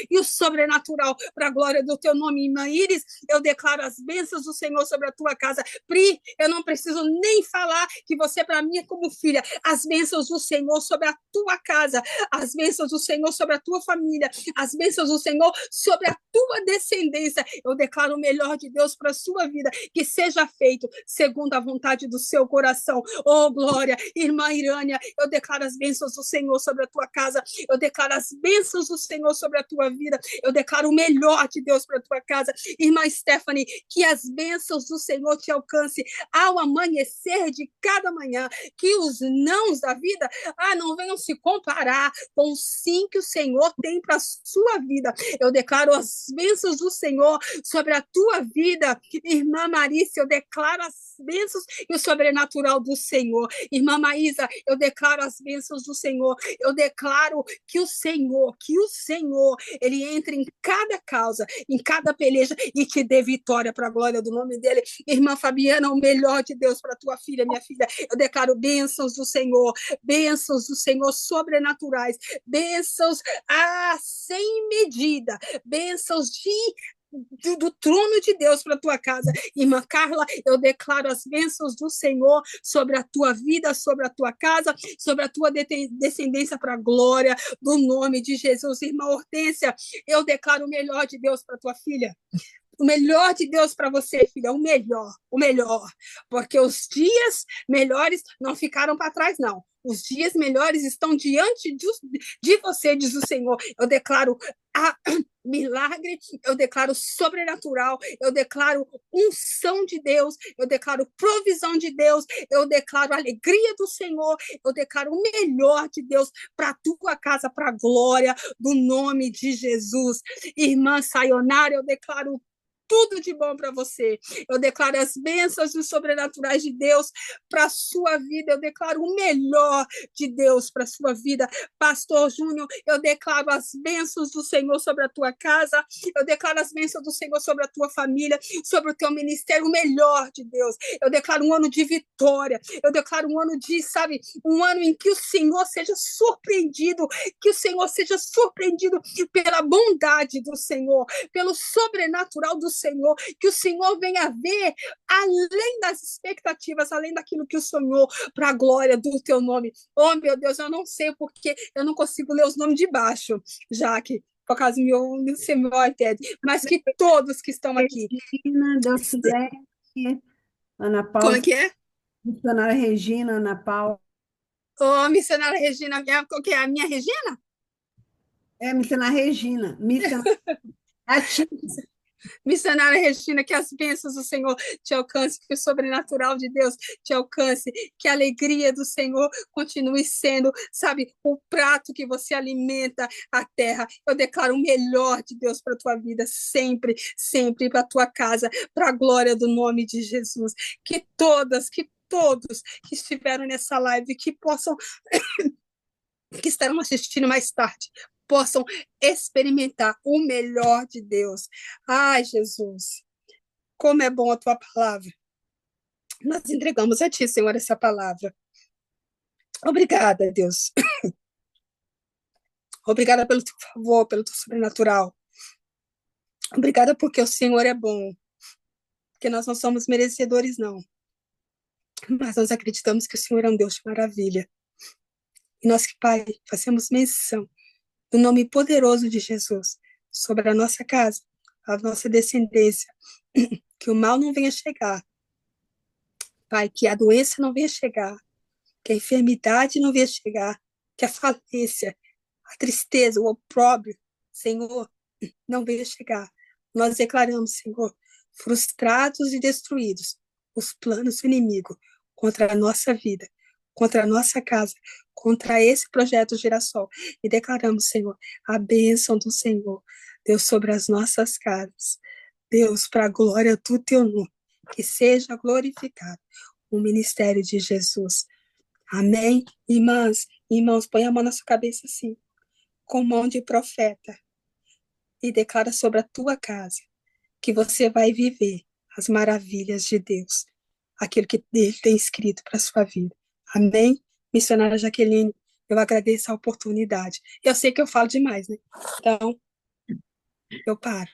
e o sobrenatural para a glória do teu nome. Irmã Iris, eu declaro as bênçãos do Senhor sobre a tua casa. Pri, eu não preciso nem falar que você para mim é como filha. As bênçãos do Senhor sobre a tua casa, as bênçãos do Senhor sobre a tua família, as bênçãos do Senhor sobre a tua descendência. Eu declaro o melhor de Deus para a sua vida, que seja feito segundo a vontade do seu coração. Oh, glória. Irmã Irânia, eu declaro as bênçãos do Senhor sobre a tua casa, eu declaro as bênçãos do Senhor sobre a tua vida, eu declaro o melhor de Deus para a tua casa. Irmã Stephanie, que as bênçãos do Senhor te alcance ao amanhecer de cada manhã, que os nãos da vida não venham se comparar com o sim que o Senhor tem para a sua vida. Eu declaro as bênçãos do Senhor sobre a tua vida. Irmã Marícia, eu declaro as bênçãos e o sobrenatural do Senhor. Irmã Maísa, eu declaro as bênçãos do Senhor. Eu declaro que o Senhor, ele entre em cada causa, em cada peleja e te dê vitória para a glória do nome dele. Irmã Fabiana, o melhor de Deus para tua filha, minha filha. Eu declaro bênçãos do Senhor sobrenaturais, bênçãos sem medida, bênçãos do trono de Deus para a tua casa. Irmã Carla, eu declaro as bênçãos do Senhor sobre a tua vida, sobre a tua casa, sobre a tua descendência para a glória do nome de Jesus. Irmã Hortência, eu declaro o melhor de Deus para tua filha. O melhor de Deus para você, filha, o melhor, porque os dias melhores não ficaram para trás, não. Os dias melhores estão diante de você, diz o Senhor. Eu declaro milagre, eu declaro sobrenatural, eu declaro unção de Deus, eu declaro provisão de Deus, eu declaro alegria do Senhor, eu declaro o melhor de Deus para a tua casa, para a glória do nome de Jesus. Irmã Sayonara, eu declaro tudo de bom para você. Eu declaro as bênçãos e os sobrenaturais de Deus para a sua vida. Eu declaro o melhor de Deus para a sua vida. Pastor Júnior, eu declaro as bênçãos do Senhor sobre a tua casa. Eu declaro as bênçãos do Senhor sobre a tua família, sobre o teu ministério, o melhor de Deus. Eu declaro um ano de vitória. Eu declaro um ano de, sabe, um ano em que o Senhor seja surpreendido, que o Senhor seja surpreendido pela bondade do Senhor, pelo sobrenatural do Senhor, que o Senhor venha ver além das expectativas, além daquilo que o sonhou, para a glória do teu nome. Oh, meu Deus, eu não sei porque eu não consigo ler os nomes de baixo, Jaque, por causa do meu iPad, mas que todos que estão aqui. Regina, Deus Ana Paula. Como é que é? Missionária Regina, Ana Paula. Oh, missionária Regina, o que é a minha Regina? É, missionária Regina. Missionária Missionária Regina, que as bênçãos do Senhor te alcance, que o sobrenatural de Deus te alcance, que a alegria do Senhor continue sendo, sabe, o prato que você alimenta a terra. Eu declaro o melhor de Deus para a tua vida, sempre, sempre para a tua casa, para a glória do nome de Jesus. Que todos que estiveram nessa live, que possam, que estarão assistindo mais tarde, possam experimentar o melhor de Deus. Ai, Jesus, como é bom a tua palavra. Nós entregamos a ti, Senhor, essa palavra. Obrigada, Deus. Obrigada pelo teu favor, pelo teu sobrenatural. Obrigada porque o Senhor é bom. Porque nós não somos merecedores, não. Mas nós acreditamos que o Senhor é um Deus de maravilha. E nós, Pai, fazemos menção do nome poderoso de Jesus sobre a nossa casa, a nossa descendência, que o mal não venha chegar, Pai, que a doença não venha chegar, que a enfermidade não venha chegar, que a falência, a tristeza, o opróbrio, Senhor, não venha chegar. Nós declaramos, Senhor, frustrados e destruídos os planos do inimigo contra a nossa vida, contra a nossa casa, contra esse projeto Girassol. E declaramos, Senhor, a bênção do Senhor, Deus, sobre as nossas casas. Deus, para a glória do teu nome, que seja glorificado o ministério de Jesus. Amém? Irmãos, põe a mão na sua cabeça assim, com mão de profeta, e declara sobre a tua casa que você vai viver as maravilhas de Deus, aquilo que Ele tem escrito para a sua vida. Amém? Missionária Jaqueline, eu agradeço a oportunidade. Eu sei que eu falo demais, né? Então, eu paro.